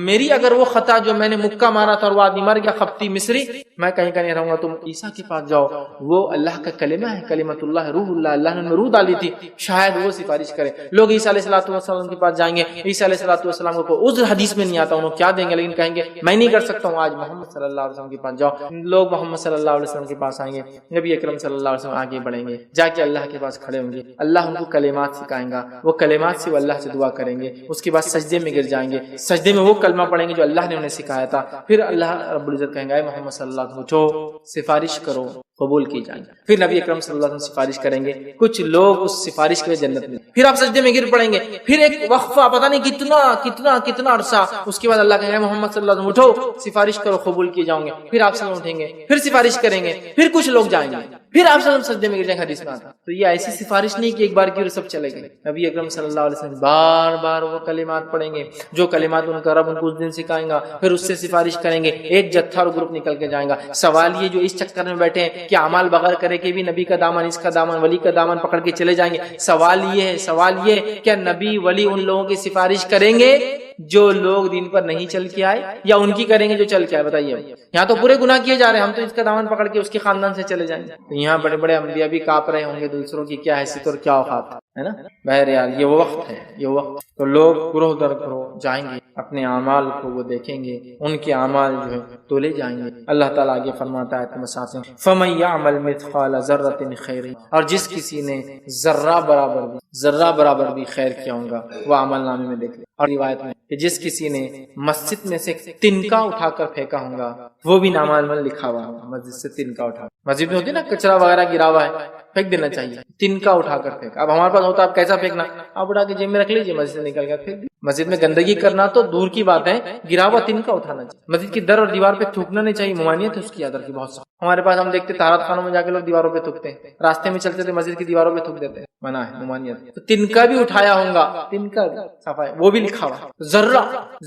میری اگر وہ خطا جو میں نے مکہ مارا تھا اور وہ آدمی مر گیا خبتی مصری، میں کہیں کا نہیں رہوں گا. تم عیسیٰ کے پاس جاؤ، وہ اللہ کا کلمہ ہے، کلمۃ اللہ، روح اللہ، اللہ نے روح ڈالی تھی، شاید وہ سفارش کرے. لوگ عیسیٰ علیہ السلام کے پاس جائیں گے، عیسیٰ علیہ السلام کو عذر حدیث میں نہیں آتا، انہوں کیا دیں گے، لیکن کہیں گے میں نہیں کر سکتا ہوں. آج محمد صلی اللہ علیہ وسلم کے پاس جاؤ، لوگ محمد صلی اللہ علیہ وسلم کے پاس آئیں گے، نبی اکرم صلی اللہ علیہ وسلم آگے بڑھیں گے، جا کے اللہ کے پاس کھڑے ہوں گے، اللہ ان کو کلمات سکھائیں گا، وہ کلمات سے وہ اللہ سے دعا کریں گے. اس کے بعد سجدے میں گر جائیں گے، سجدے میں وہ کلمہ پڑھیں گے جو اللہ نے انہیں سکھایا تھا. پھر اللہ رب العزت کہیں گے اے محمد صلی اللہ علیہ وسلم اٹھو، سفارش کرو، قبول کی جائیں گے. پھر نبی اکرم صلی اللہ علیہ وسلم سفارش کریں گے، کچھ لوگ اس سفارش کے جنت میں. پھر آپ سجدے میں گر پڑیں گے، پھر ایک وقفہ پتہ نہیں کتنا عرصہ، اس کے بعد اللہ کہیں گے محمد صلی اللہ علیہ وسلم اٹھو، سفارش کرو، قبول کی جاؤں گے. پھر آپ صلی اللہ علیہ وسلم اٹھیں گے، پھر سفارش کریں گے، پھر کچھ لوگ جائیں گے، پھر آپ صلی اللہ علیہ وسلم سجدے میں گر جائیں گے. حدیث میں آتا. تو یہ ایسی سفارش نہیں کہ ایک بار کی اور سب چلے گئے. نبی اکرم صلی اللہ علیہ وسلم بار بار وہ کلمات پڑھیں گے جو کلمات ان کا رب ان کو اس دن سکھائیں گا، پھر اس سے سفارش کریں گے، ایک جتھا اور گروپ نکل کے جائیں گا. سوال یہ جو اس چکر میں بیٹھے ہیں کہ اعمال بغیر کرے کہ بھی نبی کا دامن، اس کا دامن، ولی کا دامن پکڑ کے چلے جائیں گے. سوال یہ کیا نبی ولی ان لوگوں کی سفارش کریں گے جو لوگ دین پر نہیں چل کے آئے، یا ان کی کریں گے جو چل کے آئے؟ بتائیے. یہاں تو پورے گناہ کیے جا رہے ہیں، ہم تو اس کا دامن پکڑ کے اس کے خاندان سے چلے جائیں گے. یہاں بڑے بڑے انبیاء بھی کاپ رہے ہوں گے دوسروں کی کیا حیثیت اور کیا اوقات ہے نا. بہرحال یہ وہ وقت ہے، یہ وقت تو لوگ گروہ در گروہ جائیں گے، اپنے اعمال کو وہ دیکھیں گے، ان کے اعمال جو ہے تولے جائیں گے. اللہ تعالیٰ آگے فرماتا ہے فَمَن يَعْمَلْ مِثْقَالَ ذَرَّةٍ خَيْرٍ، اور جس کسی نے ذرہ برابر بھی خیر کیا ہوگا وہ عمل نامے میں دیکھ لے. اور روایت میں کہ جس کسی نے مسجد میں سے تنکا اٹھا کر پھینکا ہوگا وہ بھی نامعلوم لکھا ہوا ہوگا. مسجد سے تنکا اٹھا، مسجد میں ہوتی نا کچرا وغیرہ گرا ہوا ہے، پھینک دینا چاہیے. تنکا اٹھا کر پھینکا. اب ہمارے پاس ہوتا ہے، آپ کیسا پھینکنا؟ آپ اٹھا کے جیب میں رکھ لیجیے، مسجد سے نکل کر پھینک. مسجد میں گندگی کرنا تو دور کی بات ہے، گرا ہوا تنکا اٹھانا چاہیے. مسجد کی در اور دیوار پہ تھوکنا نہیں چاہیے، ممانعت ہے اس کی ادر کی بہت سخت. ہمارے پاس ہم دیکھتے طہارت خانوں میں جا کے لوگ دیواروں پہ تھوکتے ہیں، راستے میں چلتے تھے مسجد کی دیواروں پہ تھوک دیتے ہیں، منع ہے، ممانعت. تو تنکا بھی اٹھایا ہوگا، تنکا صفائی وہ بھی لکھا ہوا ہے،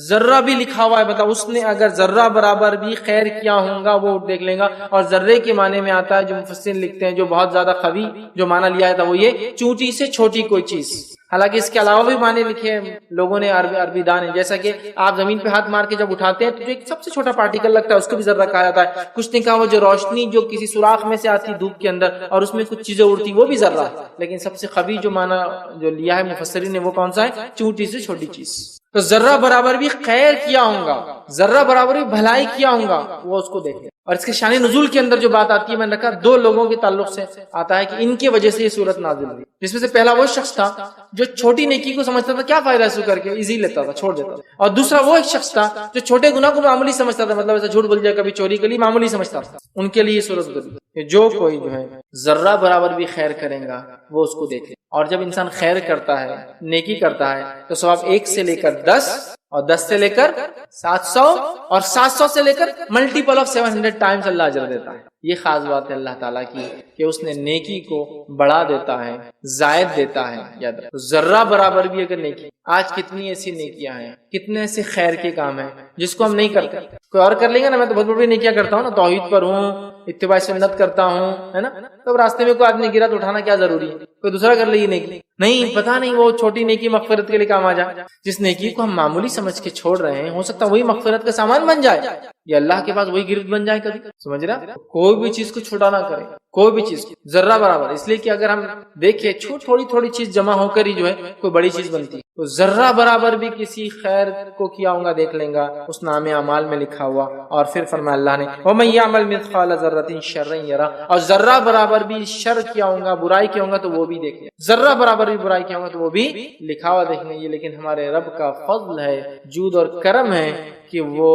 ذرہ بھی لکھا ہوا ہے. بتا اس نے اگر ذرہ برابر بھی خیر کیا ہوگا وہ دیکھ لیں گا. اور ذرے کے معنی میں آتا ہے جو مفسرین لکھتے ہیں، جو بہت زیادہ قوی جو معنی لیا تھا وہ یہ چونٹی سے چھوٹی کوئی چیز. حالانکہ اس کے علاوہ بھی معنی لکھے لوگوں نے، عربی دان ہیں، جیسا کہ آپ زمین پہ ہاتھ مار کے جب اٹھاتے ہیں تو ایک سب سے چھوٹا پارٹیکل لگتا ہے، اس کو بھی ذرہ کہا جاتا ہے. کچھ نے کہا وہ جو روشنی جو کسی سوراخ میں سے آتی دھوپ کے اندر اور اس میں کچھ چیزیں اڑتی وہ بھی ذرہ ہے. لیکن سب سے قوی جو معنی جو لیا ہے مفسرین نے وہ کون سا ہے؟ چونٹی سے چھوٹی چیز. تو ذرہ برابر بھی خیر کیا ہوگا، ذرہ برابر بھی بھلائی کیا ہوگا وہ اس کو دیکھیں. اور اس کے شان نزول کے اندر جو بات آتی ہے، میں نے کہا 2 لوگوں کے تعلق سے آتا ہے کہ ان کی وجہ سے یہ صورت نازل ہوئی. جس میں سے پہلا وہ شخص تھا جو چھوٹی نیکی کو سمجھتا تھا کیا فائدہ اس کو کر کے، ایزی لیتا تھا، چھوڑ دیتا تھا. اور دوسرا وہ ایک شخص تھا جو چھوٹے گناہ کو معمولی سمجھتا تھا، مطلب ایسا جھوٹ بول جائے، کبھی چوری کے لیے معمولی سمجھتا تھا. ان کے لیے یہ صورت گزری کہ جو کوئی جو ہے ذرہ برابر بھی خیر کرے گا وہ اس کو دیکھے. اور جب انسان خیر کرتا ہے، نیکی کرتا ہے، تو ثواب 1 سے لے کر 10 اور 10 سے لے کر 700 اور 700 سے لے کر ملٹیپل آف 700 ٹائمز اللہ اجر دیتا ہے. یہ خاص بات ہے اللہ تعالیٰ کی کہ اس نے نیکی کو بڑھا دیتا ہے، زائد دیتا ہے. یاد رکھو ذرہ برابر بھی اگر نیکی. آج کتنی ایسی نیکیاں ہیں، کتنے ایسے خیر کے کام ہیں جس کو ہم نہیں کرتے. کوئی اور کر لیں گے نا، میں تو بہت بڑی نیکیاں کرتا ہوں نا، توحید پر ہوں، اتباع سنت کرتا ہوں، ہے نا. تو راستے میں کوئی آدمی گرا تو اٹھانا کیا ضروری ہے؟ کوئی دوسرا کر لے یہ نیکی. نہیں، پتہ نہیں وہ چھوٹی نیکی مغفرت کے لیے کام آ جائے. جس نیکی کو ہم معمولی سمجھ کے چھوڑ رہے ہیں ہو سکتا ہے وہی مغفرت کا سامان بن جائے. یہ اللہ کے پاس وہی گرفت بن جائے کبھی. سمجھ رہا؟ کوئی بھی چیز کو چھوٹا نہ کرے، کوئی بھی چیز ذرہ برابر. اس لیے کہ اگر ہم دیکھیں تھوڑی چیز جمع ہو کر ہی جو ہے کوئی بڑی چیز بنتی ہے. تو ذرہ برابر بھی کسی خیر کو کیا ہوگا دیکھ لیں گا اس نام اعمال میں لکھا ہوا. اور پھر فرمایا اللہ نے وَمَن يَعْمَلْ مِثْقَالَ ذَرَّةٍ شَرًّا يَرَهُ، اور ذرہ برابر بھی شر کیا ہوگا، برائی کیا ہوگا تو وہ بھی دیکھ لیں. ذرہ برابر بھی برائی کیا ہوگا تو وہ بھی لکھا ہوا دیکھ لیں گے. لیکن ہمارے رب کا فضل ہے، جود اور کرم ہے کہ وہ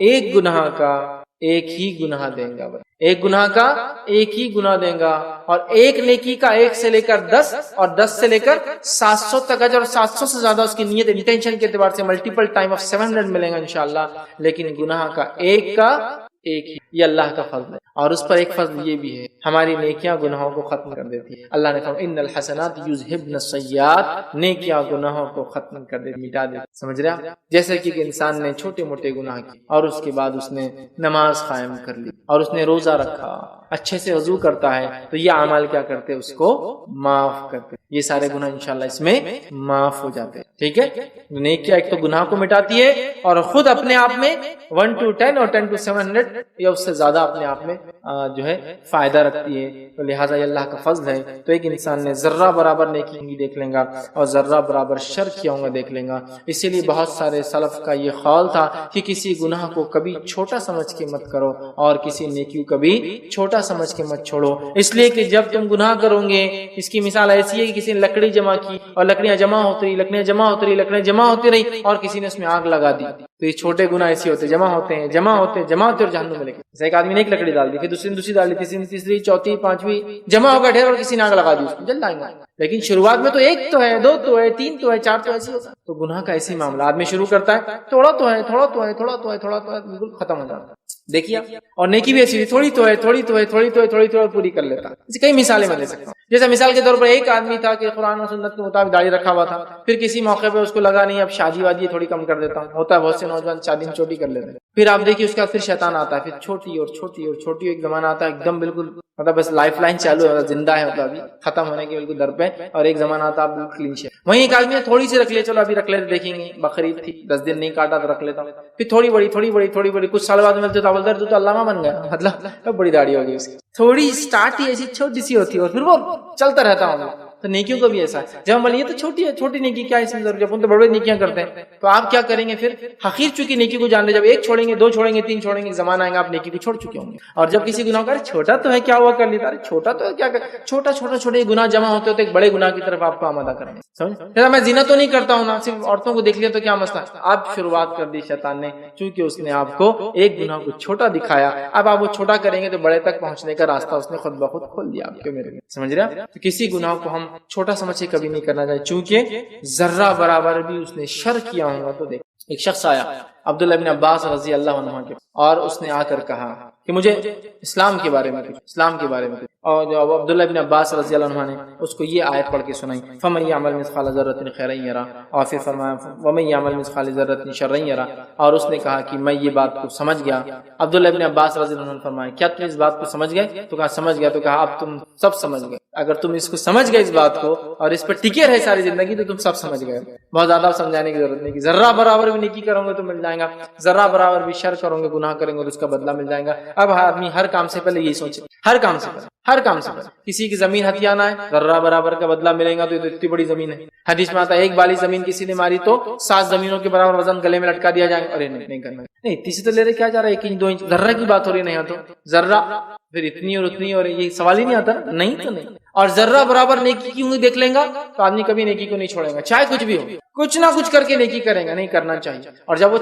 ایک گناہ کا ایک ہی گناہ دیں گا. ایک گناہ کا ایک ہی گناہ دیں گا، اور ایک نیکی کا 1 سے لے کر 10 اور 10 سے لے کر 700 تک اجر، اور 700 سے زیادہ اس کی نیت انٹینشن کے اعتبار سے ملٹیپل ٹائم آف 700 ملیں گا انشاءاللہ. لیکن گناہ کا ایک ہی، یہ اللہ کا فضل ہے. اور اس پر ایک فضل یہ بھی ہے، ہماری نیکیاں گناہوں کو ختم کر دیتی ہے. اللہ نے فرمایا ان الحسنات یذھبن السیئات، نیکیاں گناہوں کو ختم کر دیتی، مٹا دیتی. سمجھ رہے ہیں؟ جیسے کہ انسان نے چھوٹے موٹے گناہ کیے اور اس کے بعد اس نے نماز قائم کر لی اور اس نے روزہ رکھا، اچھے سے وضو کرتا ہے، تو یہ اعمال کیا کرتے اس کو معاف کرتے. یہ سارے گناہ انشاءاللہ اس میں معاف ہو جاتے ہیں. ٹھیک ہے؟ نیکیاں ایک تو گناہ کو مٹاتی ہے اور خود اپنے آپ میں 1 to 10 اور 10 to 700 یا اس سے زیادہ اپنے آپ میں جو ہے فائدہ رکھتی ہے. تو لہٰذا یہ اللہ کا فضل ہے. تو ایک انسان نے ذرہ برابر نیکی ہوں گی دیکھ لیں گا اور ذرہ برابر شر کیا ہوں گا دیکھ لیں گا. اسی لیے بہت سارے سلف کا یہ خیال تھا کہ کسی گناہ کو کبھی چھوٹا سمجھ کے مت کرو اور کسی نیکی کو کبھی چھوٹا سمجھ کے مت چھوڑو. اس لیے کہ جب تم گناہ کرو گے، اس کی مثال ایسی ہے کہ کسی نے لکڑی جمع کی اور لکڑیاں جمع ہوتی رہی اور کسی نے اس میں آگ لگا دی. تو یہ چھوٹے گناہ ایسے ہوتے جمع ہوتے اور جہنم میں لے کے. ایک آدمی نے ایک لکڑی ڈال دی، پھر دوسری ڈال دی، تیسری چوتھی پانچویں جمع ہو گیا ڈھیر اور کسی نے آگ لگا دی، اس کو جل جائیں گے. لیکن شروعات میں تو 1 تو ہے، 2 تو ہے، 3 تو ہے، 4 تو ایسے ہوتا ہے. تو گناہ کا ایسی معاملہ آدمی شروع کرتا ہے، تھوڑا تو ہے بالکل ختم ہو جاتا ہے. دیکھیے اور نیکی بھی ایسی تھوڑی تو ہے پوری کر لیتا. اس کئی مثالیں میں دے سکتا ہوں. جیسے مثال کے طور پر ایک آدمی تھا کہ قرآن و سنت کے مطابق داڑھی رکھا ہوا تھا، پھر کسی موقع پہ اس کو لگا نہیں اب شادی وادی تھوڑی کم کر دیتا ہوں. ہوتا ہے بہت سے نوجوان شادی میں چھوٹی کر لیتے ہیں. پھر آپ دیکھیے اس کے بعد پھر شیطان آتا ہے، پھر چھوٹی ایک زمانہ آتا ہے ایک دم بالکل مطلب بس لائف لائن چالو ہے، زندہ ہے، مطلب ابھی ختم ہونے کے بالکل در پہ. اور ایک زمانہ آتا ہے بالکل کلین شیپ. وہیں ایک آدمی نے تھوڑی سی رکھ لیا، چلو ابھی رکھ لیتے دیکھیں گے، بقرعید تھی 10 دن نہیں کاٹا تو رکھ لیتا ہوں. پھر تھوڑی بڑی کچھ سال بعد ملتے تو بولتا تو علامہ بن گیا، مطلب بڑی داڑھی ہوگی اس کی. تھوڑی اسٹارٹ ہی ایسی چھوٹی سی ہوتی ہے اور پھر وہ چلتا رہتا ہوں. تو نیکیوں کو بھی ایسا ہے، جب ہم بولیں یہ تو چھوٹی نیکی کیا ہے اس میں ضرور، جب ہم تو بڑے نیکیاں کرتے ہیں تو آپ کیا کریں گے پھر حقیر چکی نیکی کو جان لے. جب 1 چھوڑیں گے، 2 چھوڑیں گے، 3 چھوڑیں گے، زمانہ آئے گا آپ نیکی کو چھوڑ چکے ہوں گے. اور جب کسی گناہ کا چھوٹا تو ہے کیا ہوا کر لیتا، چھوٹا تو ہے کیا کر، چھوٹے گناہ جمع ہوتے ہوتے ایک بڑے گناہ کی طرف آپ کو آمادہ کریں گے. سمجھ؟ میں زنا تو نہیں کرتا ہوں نا، صرف عورتوں کو دیکھ لیا تو کیا مسئلہ. اب شروعات کر دی شیطان نے، چونکہ اس نے آپ کو ایک گناہ کو چھوٹا دکھایا. اب آپ وہ چھوٹا کریں گے تو بڑے تک پہنچنے کا راستہ اس نے خود بخود کھول دیا آپ کے میرے. سمجھ رہے ہیں؟ تو کسی گناہ کو ہم چھوٹا سمجھ کے کبھی نہیں کرنا چاہیے، چونکہ ذرہ برابر بھی اس نے شر کیا ہوگا. تو دیکھ ایک شخص آیا عبداللہ بن عباس رضی اللہ عنہ کے، اور اس نے آ کر کہا کہ مجھے اسلام کے بارے میں کچھ. اور جو عبداللہ بن عباس رضی اللہ عنہ نے اس کو یہ آیت پڑھ کے سنائی، فَمَن يَعْمَلْ مِثْقَالَ ذَرَّةٍ خَيْرًا يَرَهُ، اور پھر فرمایا وَمَن يَعْمَلْ مِثْقَالَ ذَرَّةٍ شَرًّا يَرَهُ. اور اس نے کہا کہ میں یہ بات کو سمجھ گیا. عبداللہ بن عباس رضی اللہ عنہ نے فرمایا کیا تم اس بات کو سمجھ گئے؟ تو کہا سمجھ گیا. تو کہا اب تم سب سمجھ گئے. اگر تم اس کو سمجھ گئے اس بات کو اور اس پر ٹکے رہے ساری زندگی تو تم سب سمجھ گئے. بہت زیادہ سمجھانے کی ضرورت نہیں کہ ذرہ برابر بھی نیکی کرو گے تو مل جائے گا، ذرہ برابر بھی شر کرو گے، گناہ کریں گے تو اس کا بدلہ مل جائے گا. اب آدمی ہر کام سے پہلے یہی سوچے، ہر کام سے پہلے کسی کی زمین ہتھیانا ہے، ذرہ برابر کا بدلہ ملے گا. تو یہ اتنی بڑی زمین ہے، حدیث میں آتا ہے 1 بالی زمین کسی نے ماری تو 7 زمینوں کے برابر وزن گلے میں لٹکا دیا جائے گا. ارے نہیں کرنا، نہیں تیسری تو لے رہے کیا جا رہا ہے 1 انچ 2 انچ، ذرہ کی بات ہو رہی ہے. نہیں تو ذرہ پھر اتنی اور اتنی، اور یہ سوال ہی نہیں آتا. نہیں تو نہیں. اور ذرہ برابر نیکی کی ہوں دیکھ لیں گا تو آدمی کبھی نیکی کو نہیں چھوڑے گا، چاہے کچھ بھی ہو، کچھ نہ کچھ کر کے نیکی کریں گا. نہیں کرنا چاہیے. اور جب وہ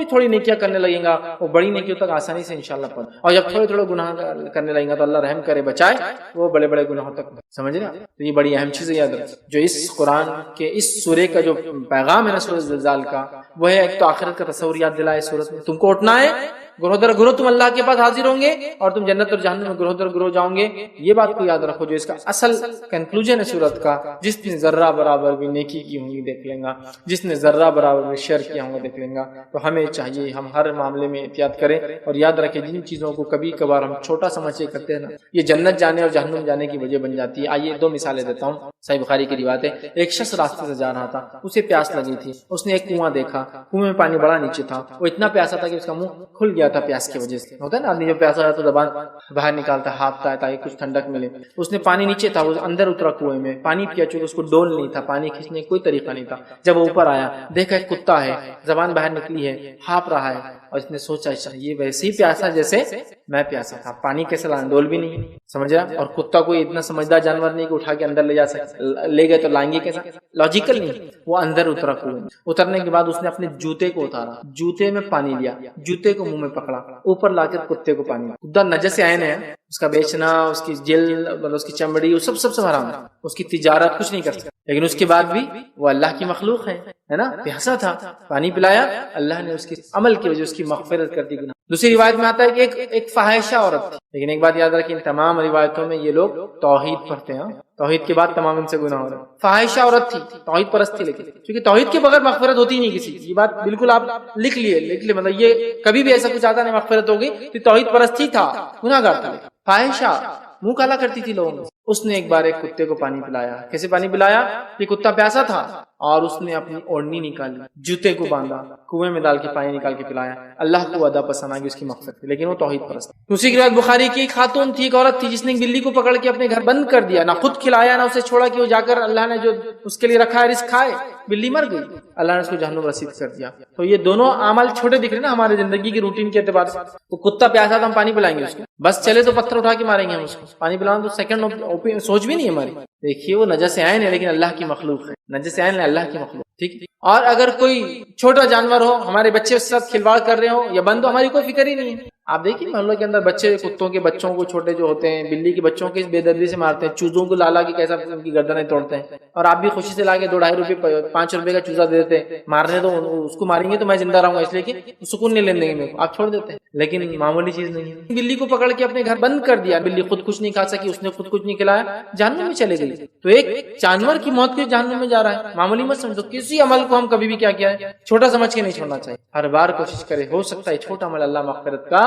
تھوڑی نیکیاں کرنے لگیں گا وہ بڑی نیکیوں تک آسانی سے انشاءاللہ پہنچ. اور جب تھوڑے گناہ کرنے لگیں گا تو اللہ رحم کرے بچائے وہ بڑے گناہوں تک. سمجھ رہے ہیں؟ تو یہ بڑی اہم چیز ہے یاد رکھیں. جو اس قرآن کے اس سورے کا جو پیغام ہے نا سورۃ الزلزال کا، وہ ہے ایک تو آخرت کا تصور یاد دلائے. سورت میں تم کو اٹھنا ہے گروہ در گروہ تم اللہ کے پاس حاضر ہوں گے اور تم جنت اور جہنم میں گروہ در گروہ جاؤں گے. یہ بات کو یاد رکھو جو اس کا اصل کنکلوژن ہے سورت کا. جس نے ذرہ برابر بھی نیکی کی ہوں گی دیکھ لیں گا, جس نے ذرہ برابر بھی شر کیا ہوں گا دیکھ لیں گا. تو ہمیں چاہیے ہم ہر معاملے میں احتیاط کریں اور یاد رکھیں جن چیزوں کو کبھی کبھار ہم چھوٹا سمجھ کے کرتے ہیں نا, یہ جنت جانے اور جہنم جانے کی وجہ بن جاتی ہے. آئیے 2 مثالیں دیتا ہوں. صحیح بخاری کی روایت ہے, ایک شخص راستے سے جا رہا تھا, اسے پیاس لگی تھی. اس نے ایک کنواں دیکھا, کنویں میں پانی بڑا نیچے تھا. وہ اتنا پیاسا تھا کہ اس کا منہ کھل گیا تھا پیاس کی وجہ سے. ہوتا ہے نا آدمی جب پیاسا ہے تو زبان باہر نکالتا ہے, ہانپتا ہے تاکہ کچھ ٹھنڈک ملے. اس نے پانی نیچے تھا, وہ اندر اترا کنویں میں, پانی پیا, چونکہ اس کو ڈول نہیں تھا, پانی کھینچنے کا کوئی طریقہ نہیں تھا. جب وہ اوپر آیا دیکھا ایک کتا ہے, زبان باہر نکلی ہے, ہانپ رہا ہے, اور اس نے سوچا یہ ویسے ہی پیاسا جیسے میں پیاسا تھا, پانی کیسے لانا, ڈول بھی نہیں, سمجھ رہا. اور کتا کوئی اتنا سمجھدار جانور نہیں کہ اٹھا کے اندر لے جا سکتے, لے گئے تو لائیں گے کیسا, لاجیکل نہیں. وہ اندر اترا کنویں میں. اترنے کے بعد اس نے اپنے جوتے کو اتارا, جوتے میں پانی لیا, جوتے کو منہ میں پکڑا, اوپر لا کر کتے کو پانی. کتا نجس عین ہے, اس کا بیچنا, اس کی جلد, اس کی چمڑی, سب حرام ہے. اس کی تجارت کچھ نہیں کر سکتا, لیکن اس کے بعد بھی وہ اللہ کی مخلوق ہے نا. پیاسا تھا, پانی پلایا, اللہ نے اس کے عمل کی وجہ اس کی مغفرت کر دی گناہ. دوسری روایت میں آتا ہے کہ ایک فاحشہ عورت تھی. لیکن ایک بات یاد رکھیں, ان تمام روایتوں میں یہ لوگ توحید پڑھتے ہیں, توحید کے بعد تمام ان سے گناہ ہو رہے ہیں. فاحشہ عورت تھی, توحید پرست تھی, لیکن کیونکہ توحید کے بغیر مغفرت ہوتی نہیں کسی. یہ بات بالکل آپ لکھ لیے, مطلب یہ کبھی بھی ایسا کچھ آتا نہیں مغفرت ہوگی. تو توحید پرست ہی تھا, گناہ گار تھا. فاحشہ, منہ کالا کرتی تھی لوگوں میں. اس نے ایک بار ایک کتے کو پانی پلایا. کیسے پانی پلایا؟ یہ کتا پیاسا تھا اور اس نے اپنی اوڑھنی نکالی, جوتے کو باندھا, کنویں میں ڈال کے پانی نکال کے پلایا. اللہ کو ادا پسند آ گئی اس کی مغفرت کی, لیکن وہ توحید پرست. دوسری کی روایت بخاری کی, ایک خاتون تھی, ایک عورت تھی جس نے ایک بلی کو پکڑ کے اپنے گھر بند کر دیا, نہ خود کھلایا نہ اسے چھوڑا کہ وہ جا کر اللہ نے جو اس کے لیے رکھا ہے رزق کھائے. بلی مر گئی, اللہ نے اس کو جہنم رسید کر دیا. تو یہ دونوں اعمال چھوٹے دکھ رہے نا ہمارے زندگی کی روٹین کے اعتبار سے. وہ کتا پیاسا تھا, ہم پانی پلائیں گے اس کو, بس چلے تو پتھر اٹھا کے ماریں گے ہم اس کو. پانی پلانا تو سیکنڈ سوچ بھی نہیں ہماری. دیکھیے وہ نجس عین ہے لیکن اللہ کی مخلوق ہے, نجس عین ہے اللہ کی مخلوق, ٹھیک. اور اگر کوئی چھوٹا جانور ہو, ہمارے بچے اس کے ساتھ کھلواڑ کر رہے ہو یا بند ہو, ہماری کوئی فکر ہی نہیں ہے. آپ دیکھیے محلوں کے اندر بچے کتوں کے بچوں کو چھوٹے جو ہوتے ہیں, بلی کے بچوں کے بے دردی سے مارتے ہیں, چوزوں کو لالا کی کیسا ان کی گردنیں توڑتے ہیں, اور آپ بھی خوشی سے لا کے 2-2.5 روپے 5 روپے کا چوزا دے دیتے ہیں. مارنے تو اس کو ماریں گے تو میں زندہ رہوں گا اس لیے کہ سکون نہیں لینے دیں گے, آپ چھوڑ دیتے ہیں. لیکن معمولی چیز نہیں ہے. بلی کو پکڑ کے اپنے گھر بند کر دیا, بلی خود کچھ نہیں کھا سکی, اس نے خود کچھ نہیں کھلایا, جہنم میں چلے گئی. تو ایک جانور کی موت کے جہنم میں جا رہا ہے, معمولی مت سمجھو. کسی عمل کو ہم کبھی بھی کیا ہے چھوٹا سمجھ کے نہیں چھوڑنا چاہیے. ہر بار کوشش کرے, ہو سکتا ہے چھوٹا عمل اللہ مغفرت کا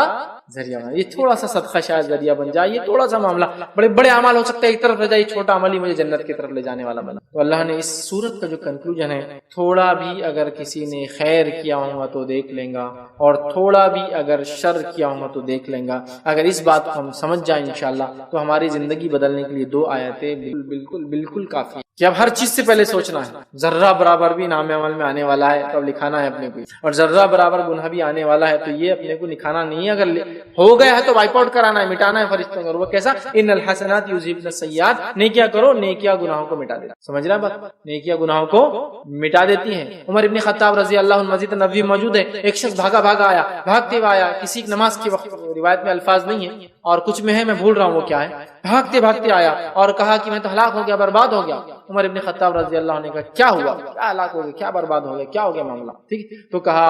ذریعہ بنے, یہ تھوڑا سا صدقہ شاید ذریعہ بن جائے, یہ تھوڑا سا معاملہ بڑے بڑے اعمال ہو سکتا ہے ایک طرف لے جائے, چھوٹا عمل ہی مجھے جنت کی طرف لے جانے والا بنا. تو اللہ نے اس سورت کا جو کنکلوژن ہے, تھوڑا بھی اگر کسی نے خیر کیا ہوگا تو دیکھ لیں گا, اور تھوڑا بھی اگر شر کیا ہوگا تو دیکھ لیں گا. اگر اس بات کو ہم سمجھ جائیں انشاءاللہ تو ہماری زندگی بدلنے کے لیے 2 آیتیں بالکل کافی. کہ اب ہر چیز سے پہلے سوچنا ہے, ذرہ برابر بھی نام عمل میں آنے والا ہے تو اب لکھانا ہے اپنے کو, اور ذرہ برابر گناہ بھی آنے والا ہے تو یہ اپنے کو لکھانا نہیں ہے. اگر ہو گیا ہے تو وائپ آؤٹ کرانا ہے, مٹانا ہے فرشتوں کو. اور وہ کیسا, ان الحسنات یذہبن السیئات, نیکیاں کرو, نیکیاں گناہوں کو مٹا دیتی. سمجھ رہا بات, نیکیاں گناہوں کو مٹا دیتی ہیں. عمر ابن خطاب رضی اللہ عنہ مسجد نبوی موجود ہے, ایک شخص بھاگا آیا, بھاگتے ہوئے آیا, کسی نماز کے وقت, روایت میں الفاظ نہیں ہے اور کچھ میں ہے, میں بھول رہا ہوں وہ کیا ہے. بھاگتے آیا اور کہا کہ میں تو ہلاک ہو گیا, برباد ہو گیا. عمر ابن خطاب رضی اللہ عنہ نے کہا کیا ہوا, کیا ہلاک ہو گیا, کیا برباد ہو گیا, کیا ہو گیا معاملہ, ٹھیک. تو کہا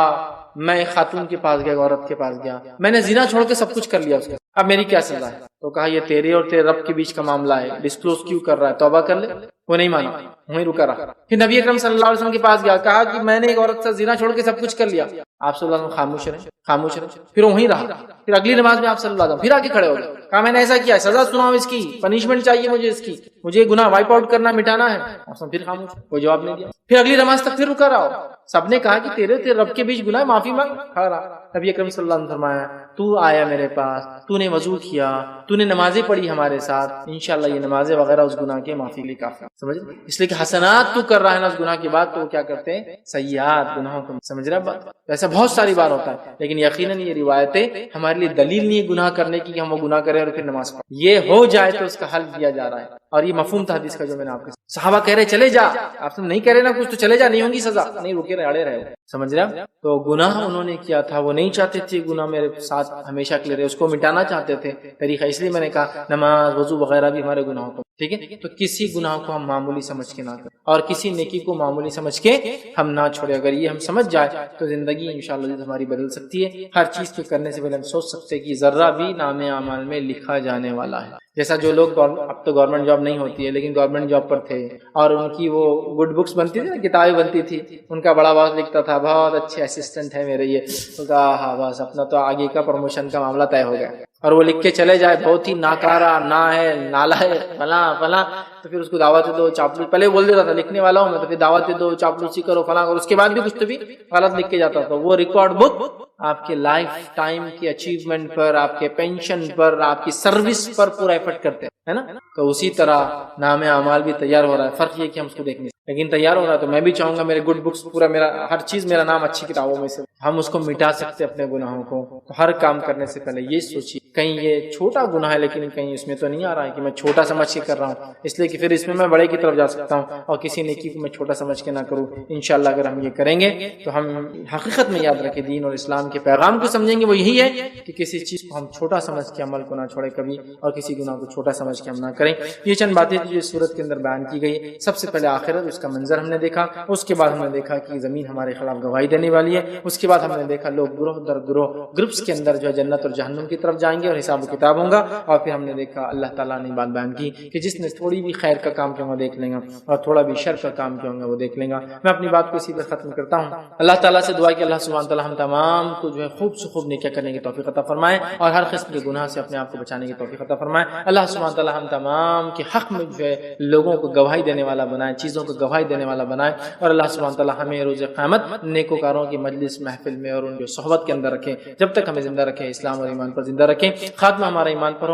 میں خاتون کے پاس گیا, عورت کے پاس گیا, میں نے زنا چھوڑ کے سب کچھ کر لیا اس کے, اب میری کیا سزا ہے. تو کہا یہ تیرے اور تیرے رب کے بیچ کا معاملہ ہے, ڈسکلوز کیوں کر رہا ہے, توبہ کر لے. وہ نہیں مانا, وہیں رکا رہا. پھر نبی اکرم صلی اللہ علیہ وسلم کے پاس گیا, کہا کہ میں نے ایک عورت سے زنا چھوڑ کے سب کچھ کر لیا. آپ صلی اللہ علیہ وسلم خاموش رہے. پھر وہیں رہا. پھر اگلی نماز میں آپ صلی اللہ علیہ وسلم پھر آگے کھڑے ہو گئے, کہا میں نے ایسا کیا, سزا سناؤ اس کی, پنشمنٹ چاہیے مجھے اس کی, مجھے گناہ وائپ آؤٹ کرنا, مٹانا ہے. پھر خاموش, کوئی جواب نہیں دیا. پھر اگلی نماز تک پھر رکا رہا. سب نے کہا کہ تیرے رب کے بیچ گناہ, معافی مانگ. کھڑا رہا. نبی اکرم صلی اللہ علیہ وسلم فرمایا, تو آیا میرے پاس, تو نے وضو کیا, تو نے نمازیں پڑھی ہمارے ساتھ, انشاءاللہ یہ نمازیں وغیرہ اس گناہ کے معافی کے لیے کافی. سمجھ, اس لیے کہ حسنات تو کر رہا ہے نا اس گناہ کے بعد, تو وہ کیا کرتے ہیں, سیئات گناہوں کو. سمجھ رہا بات, ایسا بہت ساری بار ہوتا ہے. لیکن یقیناً یہ روایتیں ہمارے لیے دلیل نہیں ہے گناہ کرنے کی کہ ہم وہ گناہ کریں اور پھر نماز پڑھیں. یہ ہو جائے تو اس کا حل دیا جا رہا ہے. اور یہ مفہوم تھا حدیث کا جو میں نے آپ کے صحابہ کہہ رہے چلے جا, آپ سے نہیں کہہ رہے نا کچھ تو چلے جا, نہیں ہوگی سزا, نہیں رکے رہے, اڑے رہے. سمجھ رہے. تو گناہ انہوں نے کیا تھا, وہ نہیں چاہتے تھے گناہ میرے ساتھ ہمیشہ کے لیے رہے, اس کو مٹانا چاہتے تھے. طریقہ اس لیے میں نے کہا نماز وضو وغیرہ بھی ہمارے گناہوں کو ٹھیک ہے، تو کسی گناہ کو ہم معمولی سمجھ کے نہ کریں اور کسی نیکی کو معمولی سمجھ کے ہم نہ چھوڑیں. اگر یہ ہم سمجھ جائے تو زندگی انشاءاللہ ہماری بدل سکتی ہے. ہر چیز کے کرنے سے پہلے ہم سوچ سکتے ہیں کہ ذرہ بھی نام اعمال میں لکھا جانے والا ہے. جیسا جو لوگ اب تو گورنمنٹ جاب نہیں ہوتی ہے لیکن گورنمنٹ جاب پر تھے اور ان کی وہ گڈ بکس بنتی تھی نا، کتابیں بنتی تھی، ان کا بڑا باس لکھتا تھا بہت اچھے اسسٹنٹ ہے میرے، یہ تو کہا ہاں بس اپنا تو آگے کا پروموشن کا معاملہ طے ہو گیا. اور وہ لکھ کے چلے جائے بہت ہی ناکارا، نا ہے، نالا ہے، فلاں فلاں، تو پھر اس کو دعوت دو چاپلوسی، پہلے بول دیتا تھا لکھنے والا ہوں میں، تو پھر دعوت دو چاپلوسی کرو فلاں کرو، اس کے بعد بھی کچھ تو بھی غلط لکھ کے جاتا تھا. وہ ریکارڈ بک آپ کے لائف ٹائم کی اچیومنٹ پر، آپ کے پینشن پر، آپ کی سروس پر پورا ایفرٹ کرتے ہیں نا. تو اسی طرح نام اعمال بھی تیار ہو رہا ہے. فرق یہ کہ ہم اس کو دیکھنے لیکن تیار ہو رہا ہے. تو میں بھی چاہوں گا میرے گڈ بکس پورا، میرا ہر چیز، میرا نام اچھی کتابوں میں سے، ہم اس کو مٹا سکتے اپنے گناہوں کو. تو ہر کام کرنے سے پہلے یہ سوچیے کہیں یہ چھوٹا گناہ ہے لیکن کہیں اس میں تو نہیں آ رہا ہے کہ میں چھوٹا سمجھ کے کر رہا ہوں، اس لیے کہ پھر اس میں بڑے کی طرف جا سکتا ہوں اور کسی نیکی کو میں چھوٹا سمجھ کے نہ کروں. انشاءاللہ اگر ہم یہ کریں گے تو ہم حقیقت میں یاد رکھیں دین اور اسلام کے پیغام کو سمجھیں گے. وہ یہی ہے کہ کسی چیز کو ہم چھوٹا سمجھ کے عمل کو نہ چھوڑے کبھی، اور کسی گناہ کو چھوٹا سمجھ کے ہم نہ کریں. یہ چند باتیں جو اس صورت کے اندر بیان کی گئی. سب سے پہلے آخرت، اس کا منظر ہم نے دیکھا. اس کے بعد ہم نے دیکھا کہ زمین ہمارے خلاف گواہی دینے والی ہے. اس کے بعد ہم نے دیکھا لوگ گروہ در گروہ گروپس کے اندر جو ہے جنت اور جہنم کی طرف جائیں گے اور حساب و کتاب ہوں گا. اور پھر ہم نے دیکھا اللہ تعالیٰ نے بات بیان کی کہ جس نے تھوڑی بھی خیر کا کام کیا وہ دیکھ لیں گا اور تھوڑا بھی شر کا کام کیا ہوگا وہ دیکھ لیں گا. میں اپنی بات کو اسی پر ختم کرتا ہوں. اللہ تعالیٰ سے دعا کہ اللہ سبحانہ تعالیٰ ہم تمام کو جو ہے خوب سے خوب نیکیاں کرنے کی توفیق عطا فرمائے اور ہر قسم کے گناہ سے اپنے آپ کو بچانے کی توفیق عطا فرمائے. اللہ سبحانہ تعالیٰ ہم تمام کے حق میں جو ہے لوگوں کو گواہی دینے والا بنائے، چیزوں کو گواہی دینے والا بنائے. اور اللہ سبحانہ تعالیٰ ہمیں روز قیامت نیکوکاروں کی مجلس محفل میں اور ان کی صحبت کے اندر رکھے. جب تک ہمیں زندہ رکھے اسلام اور ایمان پر زندہ رکھے. خاتمہ ہمارا ایمان پر ہو.